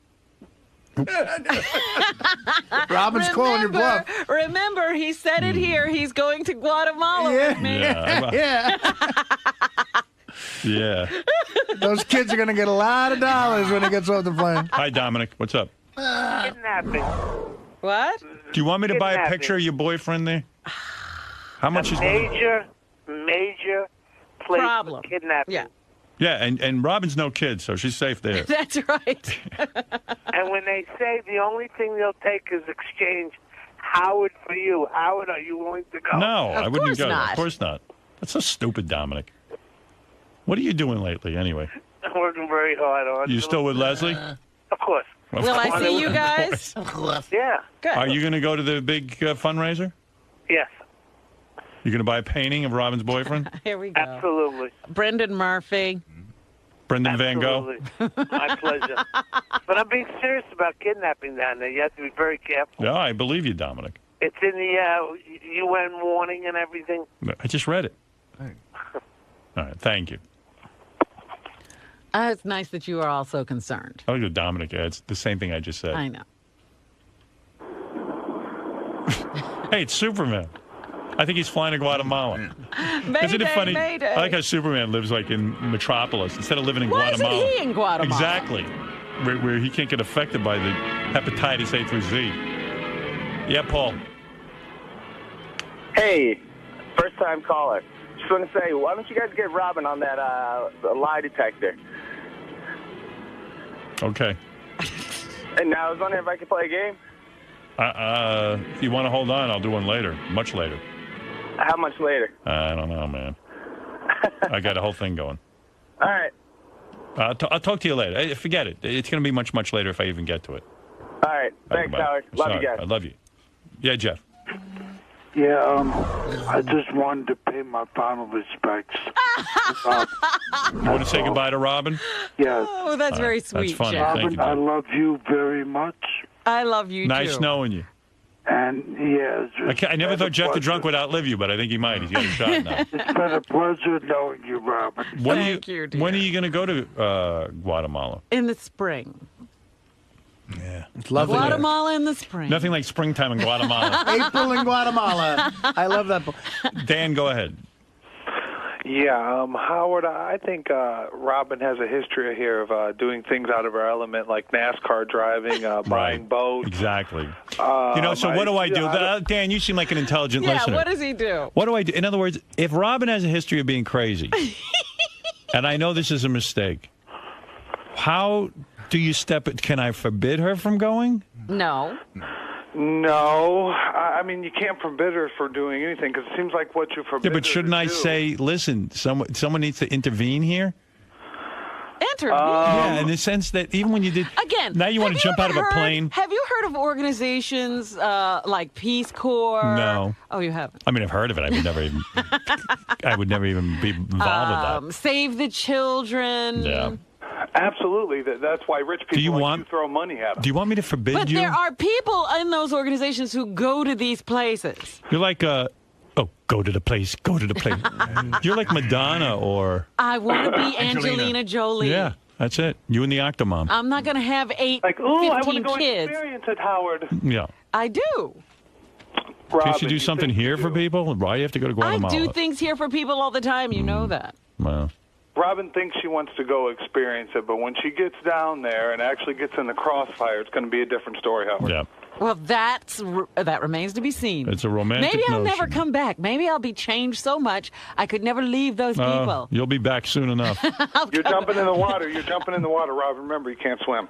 Robin's calling your bluff. Remember, he said it here. He's going to Guatemala with me. Yeah. Yeah. Those kids are going to get a lot of dollars when he gets off the plane. Hi, Dominic. What's up? Kidnapping. What? Do you want me to buy a picture of your boyfriend there? How much is major place problem? For kidnapping. Yeah. Yeah, and Robin's no kid, so she's safe there. That's right. And when they say the only thing they'll take is exchange Howard for you. Howard, are you willing to go? No, I wouldn't go. not. Of course not. That's so stupid, Dominic. What are you doing lately, anyway? I'm working very hard on it. You still with Leslie? Of course. Of Will I course. see you guys? Yeah. Good. Are you going to go to the big fundraiser? Yes. You're going to buy a painting of Robin's boyfriend? Here we go. Absolutely. Brendan Murphy. Brendan Van Gogh? Absolutely. My pleasure. But I'm being serious about kidnapping down there. You have to be very careful. Yeah, I believe you, Dominic. It's in the UN warning and everything. I just read it. All right, thank you. It's nice that you are also concerned. I look at Dominic. It's the same thing I just said. I know. Hey, it's Superman. I think he's flying to Guatemala. Mayday, Isn't it funny? Mayday. I like how Superman lives like in Metropolis instead of living in Why Guatemala. isn't he in Guatemala? Exactly. Where he can't get affected by the hepatitis A through Z. Yeah, Paul. Hey, first-time caller. Just want to say, why don't you guys get Robin on that lie detector? Okay. And now I was wondering if I could play a game. If you want to hold on, I'll do one later. Much later. How much later? I don't know, man. I got a whole thing going. All right. I'll talk to you later. Forget it. It's going to be much, much later if I even get to it. All right. Thanks, Howard. Love you guys. I love you. Yeah, Jeff. Yeah, I just wanted to pay my final respects. You want to say goodbye to Robin? Yes. Oh, that's very sweet, That's funny. Jeff. Thank you, I Jeff. love you very much. I love you, Nice too. knowing you. And, yes. I never thought Jeff the Drunk would outlive you, but I think he might. He's got a shot now. It's been a pleasure knowing you, Robin. When Thank you, dear. When are you going to go to Guatemala? In the spring. Yeah. It's lovely. Guatemala in the spring. Nothing like springtime in Guatemala. April in Guatemala. I love that. Dan, go ahead. Yeah, Howard, I think Robin has a history here of doing things out of her element, like NASCAR driving, buying boats. Exactly. So what do I do? Dan, you seem like an intelligent listener. Yeah, what does he do? What do I do? In other words, if Robin has a history of being crazy, and I know this is a mistake, how do you step it? Can I forbid her from going? No. No, I mean, you can't forbid her for doing anything because it seems like what you forbid. Yeah, but shouldn't I say, listen, someone needs to intervene here? Intervene? Yeah, in the sense that even when you did... Again, now you want to jump out of a plane? Have you heard of organizations like Peace Corps? No. Oh, you haven't? I mean, I've heard of it. I would never even be involved with that. Save the Children. Yeah. Absolutely. That's why rich people you throw money at them. Do you want me to forbid But you? there are people in those organizations who go to these places. You're like, go to the place, go to the place. You're like Madonna or... I want to be Angelina Jolie. Yeah, that's it. You and the Octomom. I'm not going to have 15 I want to go kids. experience it, Howard. Yeah. I do. Can't you do something here for people? Why do you have to go to Guatemala? I do things here for people all the time. You know that. Well... Robin thinks she wants to go experience it, but when she gets down there and actually gets in the crossfire, it's going to be a different story, Howard. Yeah. Well, that remains to be seen. It's a romantic Maybe I'll notion. never come back. Maybe I'll be changed so much I could never leave those people. You'll be back soon enough. You're jumping in the water. You're jumping in the water, Robin. Remember, you can't swim.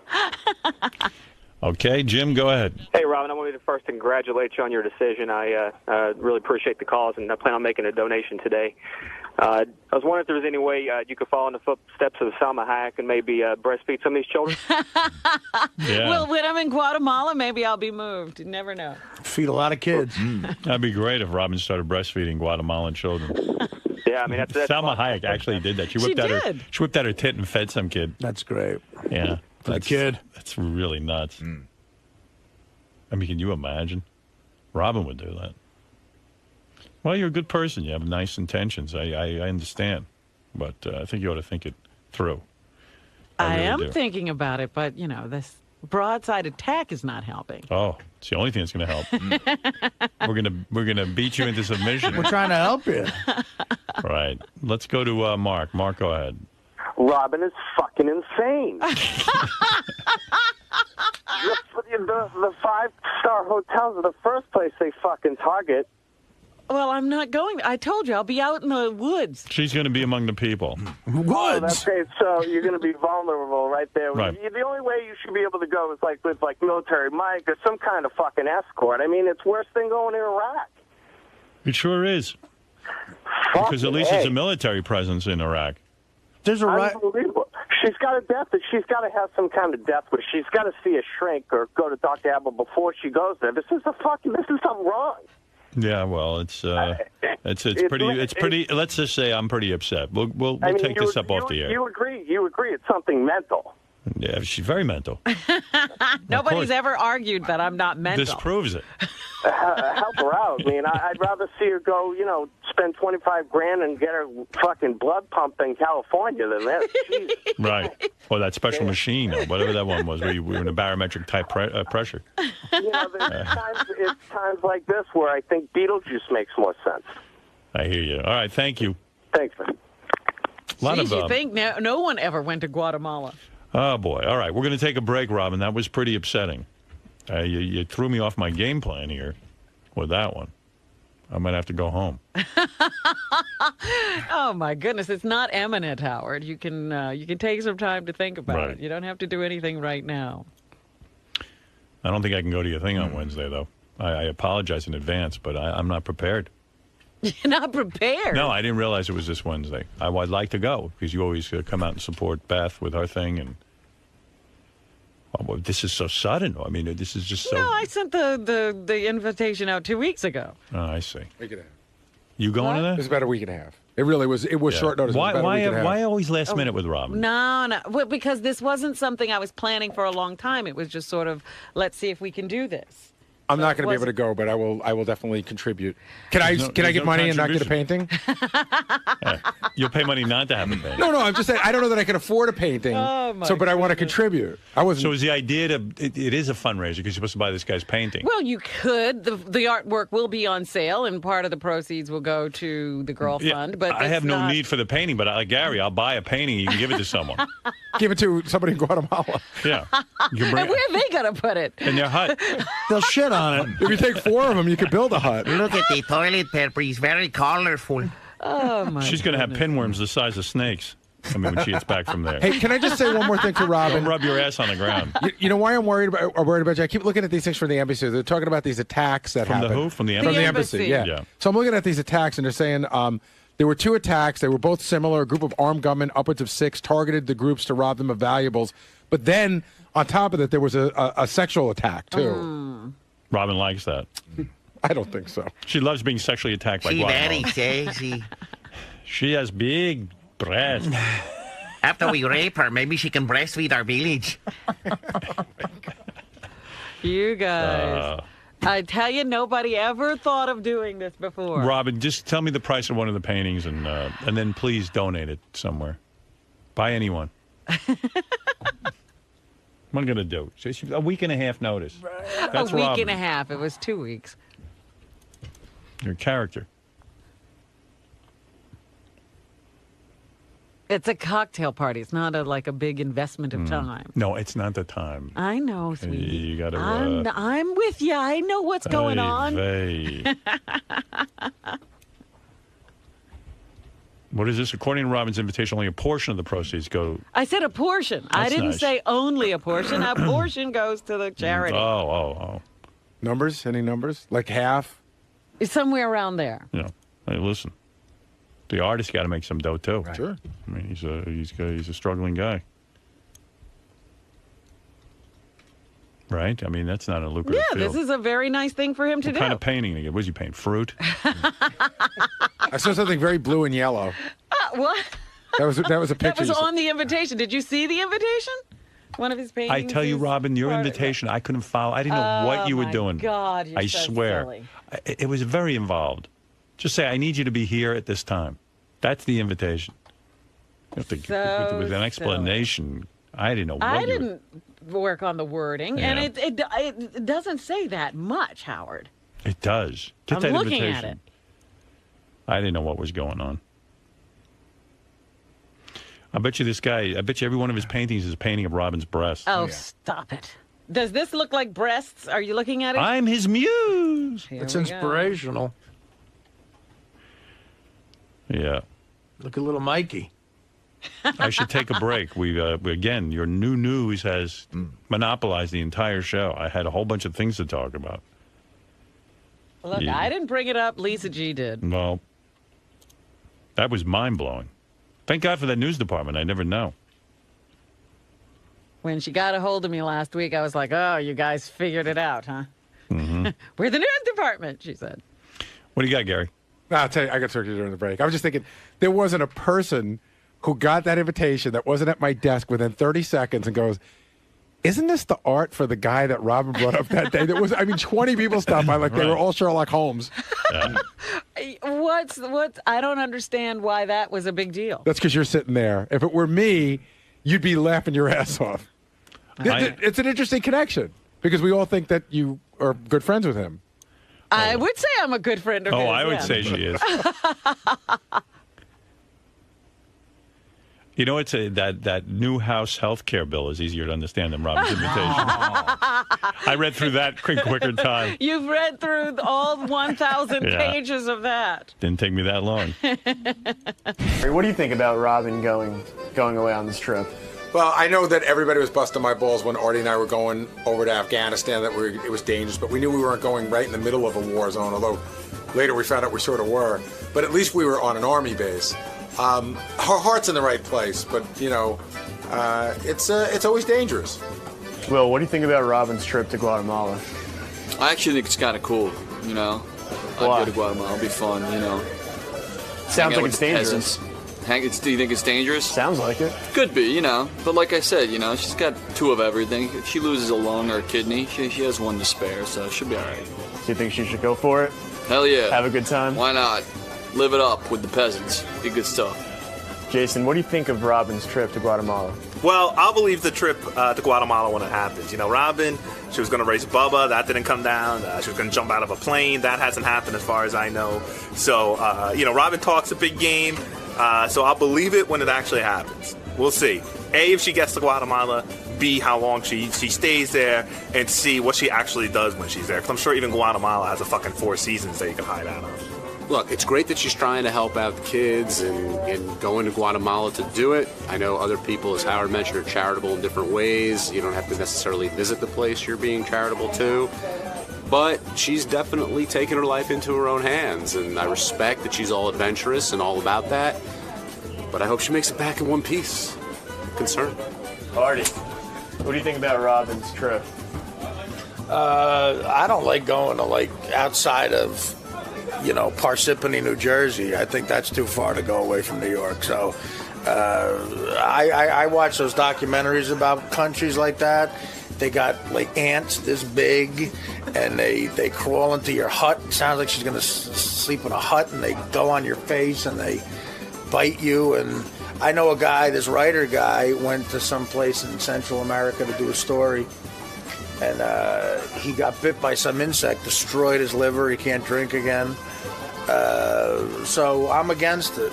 Okay, Jim, go ahead. Hey, Robin, I wanted to first congratulate you on your decision. I really appreciate the cause, and I plan on making a donation today. I was wondering if there was any way you could follow in the footsteps of Salma Hayek and maybe breastfeed some of these children. Yeah. Well, when I'm in Guatemala, maybe I'll be moved. You never know. Feed a lot of kids. That'd be great if Robin started breastfeeding Guatemalan children. Yeah, I mean, that's Salma Hayek actually did that. She whipped out her tit and fed some kid. That's great. Yeah. For the kid. That's really nuts. I mean, can you imagine? Robin would do that. Well, you're a good person. You have nice intentions. I understand. But I think you ought to think it through. I really am do. thinking about it, but, this broadside attack is not helping. Oh, it's the only thing that's going to help. We're gonna beat you into submission. We're trying to help you. Right. Let's go to Mark. Mark, go ahead. Robin is fucking insane. The 5-star hotels are the first place they fucking target. Well, I'm not going. I told you, I'll be out in the woods. She's going to be among the people. Oh, that's great. So you're going to be vulnerable right there. Right. The only way you should be able to go is like with like military mic or some kind of fucking escort. I mean, it's worse than going to Iraq. It sure is. Because at least it's a military presence in Iraq. There's Unbelievable. She's got a death. She's got to have some kind of death wish. She's got to see a shrink or go to Dr. Abel before she goes there. This is something wrong. Yeah, well, it's pretty. Let's just say I'm pretty upset. We'll take this up off the air. You agree? It's something mental. Yeah, she's very mental. Nobody's ever argued that I'm not mental. This proves it. Help her out. I mean, I'd rather see her go, spend $25,000 and get her fucking blood pumped in California than this. Jesus. Right. Or that special machine, or whatever that one was, where you were in a barometric type pressure. There's times like this where I think Beetlejuice makes more sense. I hear you. All right, thank you. Thanks, man. You think no one ever went to Guatemala? Oh, boy. All right, we're going to take a break, Robin. That was pretty upsetting. You threw me off my game plan here with that one. I might have to go home. Oh, my goodness. It's not imminent, Howard. You can take some time to think about it. You don't have to do anything right now. I don't think I can go to your thing on Wednesday, though. I apologize in advance, but I'm not prepared. You're not prepared? No, I didn't realize it was this Wednesday. I'd like to go, because you always come out and support Beth with her thing. And well, this is so sudden. I mean, this is just so... No, I sent the invitation out 2 weeks ago. Oh, I see. Week and a half. You going to that? It was about a week and a half. It really was. It was short notice. Why always last minute with Robin? No. Well, because this wasn't something I was planning for a long time. It was just sort of, let's see if we can do this. I'm not going to be able to go, but I will definitely contribute. Can I get money and not get a painting? You'll pay money not to have a painting. No, I'm just saying I don't know that I can afford a painting. But I want to contribute. So is the idea it is a fundraiser because you're supposed to buy this guy's painting? Well, you could. The artwork will be on sale, and part of the proceeds will go to the Girl Fund. But I have no need for the painting, but Gary, I'll buy a painting. You can give it to someone. Give it to somebody in Guatemala. Yeah. And where are they going to put it? In their hut. They'll shit on it. If you take 4 of them, you could build a hut. Look at the toilet paper. It's very colorful. Oh, my She's going to have pinworms the size of snakes. I mean, when she gets back from there. Hey, can I just say one more thing to Robin? Don't rub your ass on the ground. You know why I'm worried about you? I keep looking at these things from the embassy. They're talking about these attacks that happened. From the who? From the embassy? From the embassy, yeah. So I'm looking at these attacks, and they're saying there were 2 attacks. They were both similar. A group of armed gunmen, upwards of 6, targeted the groups to rob them of valuables. But then, on top of that, there was a sexual attack, too. Robin likes that. I don't think so. She loves being sexually attacked by Guatemala. She very sexy. She has big breasts. After we rape her, maybe she can breastfeed our village. You guys. I tell you, nobody ever thought of doing this before. Robin, just tell me the price of one of the paintings, and then please donate it somewhere. Buy anyone. What am I going to do? A week and a half notice. That's a week Robin. and a half. It was 2 weeks. Your character. It's a cocktail party. It's not like a big investment of time. No, it's not the time. I know, sweetie. You got to... I'm with you. I know what's going on. What is this? According to Robin's invitation, only a portion of the proceeds go... I said a portion. I didn't say only a portion. A portion goes to the charity. Oh. Numbers? Any numbers? Like half? It's somewhere around there. Yeah. Hey, listen. The artist got to make some dough, too. Right. Sure. I mean, he's a struggling guy. Right? I mean, that's not a lucrative field. This is a very nice thing for him to do. What kind of painting? What was he painting? Fruit? I saw something very blue and yellow. What? That was a picture. That was on the invitation. Did you see the invitation? One of his paintings. I tell you, Robin, your invitation, I couldn't follow. I didn't know what you were doing. Oh, my God, you're I so swear. silly. It was very involved. Just say, I need you to be here at this time. That's the invitation. You have to, with an explanation. I didn't know what I didn't work on the wording, Yeah. and it doesn't say that much, Howard. It does. Get I'm that looking invitation. at it. I didn't know what was going on. I bet you every one of his paintings is a painting of Robin's breasts. Oh, stop it. Does this look like breasts? Are you looking at it? I'm his muse. Here It's we go. inspirational. Yeah. Look at little Mikey. I should take a break. Again, your new news has monopolized the entire show. I had a whole bunch of things to talk about. Look, I didn't bring it up. Lisa G did. Well, that was mind-blowing. Thank God for that news department. I never know. When she got a hold of me last week, I was like, oh, you guys figured it out, huh? Mm-hmm. We're the news department, she said. What do you got, Gary? I'll tell you, I got to during the break. I was just thinking, there wasn't a person who got that invitation that wasn't at my desk within 30 seconds and goes, isn't this the art for the guy that Robin brought up that day? There was, 20 people stopped by, like they were all Sherlock Holmes. What's I don't understand why that was a big deal. That's because you're sitting there. If it were me, you'd be laughing your ass off. It's an interesting connection because we all think that you are good friends with him. I would say I'm a good friend of his. I would say she is. You know, it's that new House health care bill is easier to understand than Robin's invitation. I read through that quicker time. You've read through all 1,000 pages of that. Didn't take me that long. What do you think about Robin going away on this trip? Well, I know that everybody was busting my balls when Artie and I were going over to Afghanistan, that it was dangerous, but we knew we weren't going right in the middle of a war zone, although later we found out we sort of were. But at least we were on an army base. Her heart's in the right place, but, it's always dangerous. Will, what do you think about Robin's trip to Guatemala? I actually think it's kind of cool, I'd go to Guatemala. It'll be fun, Sounds like it's dangerous. Do you think it's dangerous? Sounds like it. Could be, But like I said, she's got 2 of everything. If she loses a lung or a kidney, she has 1 to spare, so she'll be all right. Do you think she should go for it? Hell yeah. Have a good time? Why not? Live it up with the peasants. Be good stuff. Jason, what do you think of Robin's trip to Guatemala? Well, I'll believe the trip to Guatemala when it happens. Robin, she was going to race Bubba. That didn't come down. She was going to jump out of a plane. That hasn't happened as far as I know. So, Robin talks a big game. So I'll believe it when it actually happens. We'll see. A, if she gets to Guatemala. B, how long she stays there. And C, what she actually does when she's there. Because I'm sure even Guatemala has a fucking 4 seasons that you can hide out of. Look, it's great that she's trying to help out the kids and going to Guatemala to do it. I know other people, as Howard mentioned, are charitable in different ways. You don't have to necessarily visit the place you're being charitable to. But she's definitely taken her life into her own hands, and I respect that she's all adventurous and all about that. But I hope she makes it back in one piece. I'm concerned. Artie, what do you think about Robin's trip? I don't like going to outside of Parsippany, New Jersey. I think that's too far to go away from New York. So I watch those documentaries about countries like that. They got ants this big, and they crawl into your hut. It sounds like she's going to sleep in a hut, and they go on your face and they bite you. And I know a guy, this writer guy, went to some place in Central America to do a story. And he got bit by some insect, destroyed his liver. He can't drink again. So I'm against it.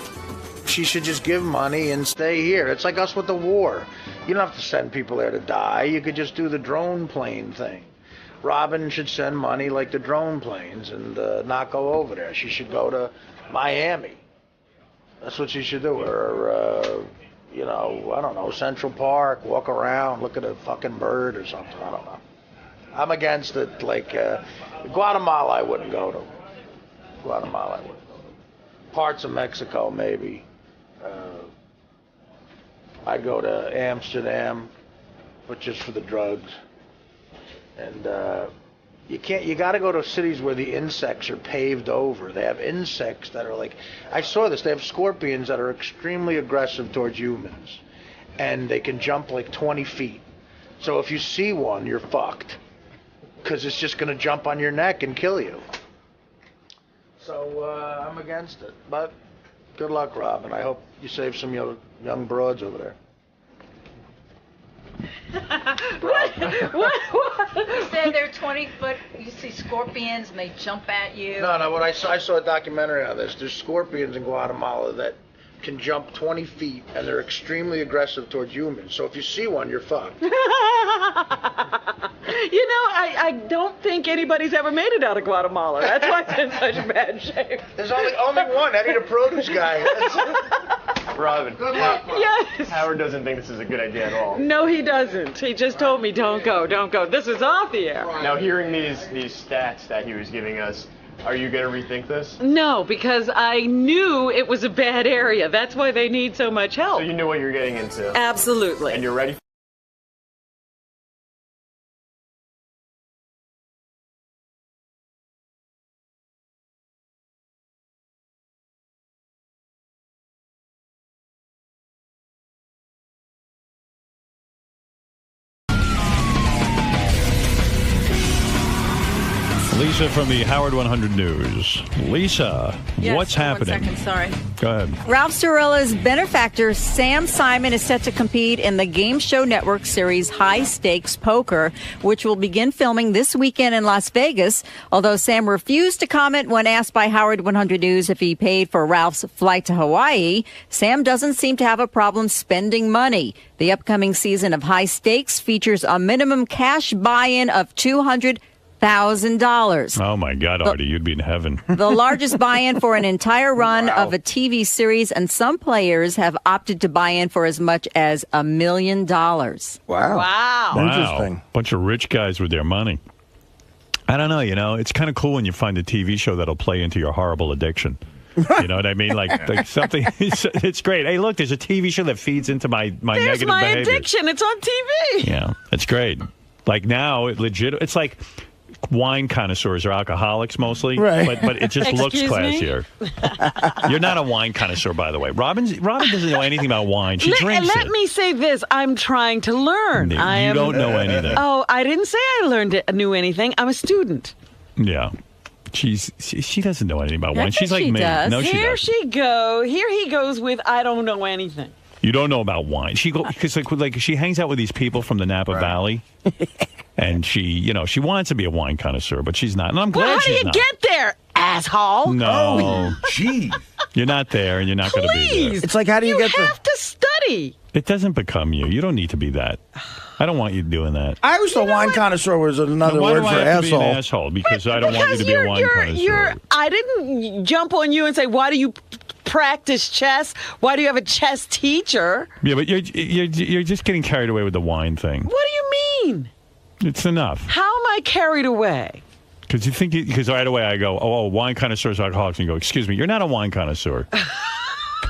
She should just give money and stay here. It's like us with the war. You don't have to send people there to die. You could just do the drone plane thing. Robin should send money like the drone planes and not go over there. She should go to Miami. That's what she should do. Or, I don't know, Central Park, walk around, look at a fucking bird or something. I don't know. I'm against it. Guatemala, I wouldn't go to. Parts of Mexico, maybe. I'd go to Amsterdam, but just for the drugs. And you got to go to cities where the insects are paved over. They have insects that are I saw this. They have scorpions that are extremely aggressive towards humans, and they can jump 20 feet. So if you see one, you're fucked, because it's just going to jump on your neck and kill you. So I'm against it. But good luck, Robin. I hope you save some young broads over there. What? You said they're 20-foot, you see scorpions and they jump at you. No, I saw a documentary on this. There's scorpions in Guatemala that can jump 20 feet, and they're extremely aggressive towards humans. So if you see one, you're fucked. I don't think anybody's ever made it out of Guatemala. That's why it's in such bad shape. There's only one, Eddie the produce guy. Robin, Yes. Howard doesn't think this is a good idea at all. No, he doesn't. He just told me, don't go. This is off the air. Now, hearing these stats that he was giving us, are you going to rethink this? No, because I knew it was a bad area. That's why they need so much help. So you knew what you were getting into? Absolutely. And you're ready? Lisa from the Howard 100 News. Lisa, Yes, what's one happening? second, sorry. Go ahead. Ralph Cirella's benefactor, Sam Simon, is set to compete in the Game Show Network series High Stakes Poker, which will begin filming this weekend in Las Vegas. Although Sam refused to comment when asked by Howard 100 News if he paid for Ralph's flight to Hawaii, Sam doesn't seem to have a problem spending money. The upcoming season of High Stakes features a minimum cash buy-in of $200,000. Oh, my God, Artie, you'd be in heaven. The largest buy-in for an entire run of a TV series, and some players have opted to buy in for as much as $1 million. Wow. Interesting. Bunch of rich guys with their money. I don't know, it's kind of cool when you find a TV show that'll play into your horrible addiction. You know what I mean? Like something, it's great. Hey, look, there's a TV show that feeds into my There's negative my behavior. addiction. It's on TV. Yeah, it's great. Like now, it's like wine connoisseurs are alcoholics mostly, right? But it just looks Excuse me? classier. You're not a wine connoisseur, by the way. Robin doesn't know anything about wine. She drinks Let it. me say this. I'm trying to learn. You don't know anything. Oh, I didn't say I knew anything. I'm a student. Yeah. She doesn't know anything about I wine. think She's like she me. does. No, she Here doesn't. Here he goes with I don't know anything. You don't know about wine. Because she hangs out with these people from the Napa Valley, and she wants to be a wine connoisseur, but she's not. And I'm glad Well, how do she's you not. get there, asshole? No, jeez, you're not there, and you're not going to be there. Please. It's like, how do you get You have to study. It doesn't become you. You don't need to be that. I don't want you doing that. I always thought wine connoisseur was another Why word do I for have to be asshole. an asshole? Because I don't want you to be a wine connoisseur. I didn't jump on you and say, why do you practice chess? Why do you have a chess teacher? Yeah, but you're just getting carried away with the wine thing. What do you mean? It's enough. How am I carried away? Because right away I go, oh, wine connoisseurs, alcoholics, and you go, excuse me, you're not a wine connoisseur.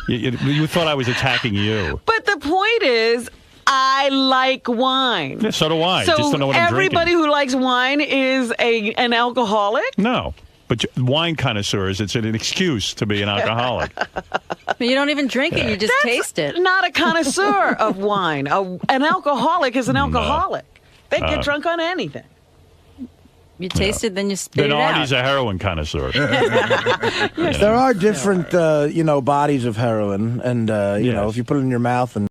you thought I was attacking you. But the point is, I like wine. Yeah, so do I. So Just don't know what I'm everybody drinking. who likes wine is an alcoholic? No. But wine connoisseurs, it's an excuse to be an alcoholic. But you don't even drink it, you just taste it. Not a connoisseur of wine. An alcoholic is an alcoholic. They get drunk on anything. You taste it, then you spit Then it out. Artie's a heroin connoisseur. There are different, bodies of heroin, and you know, if you put it in your mouth and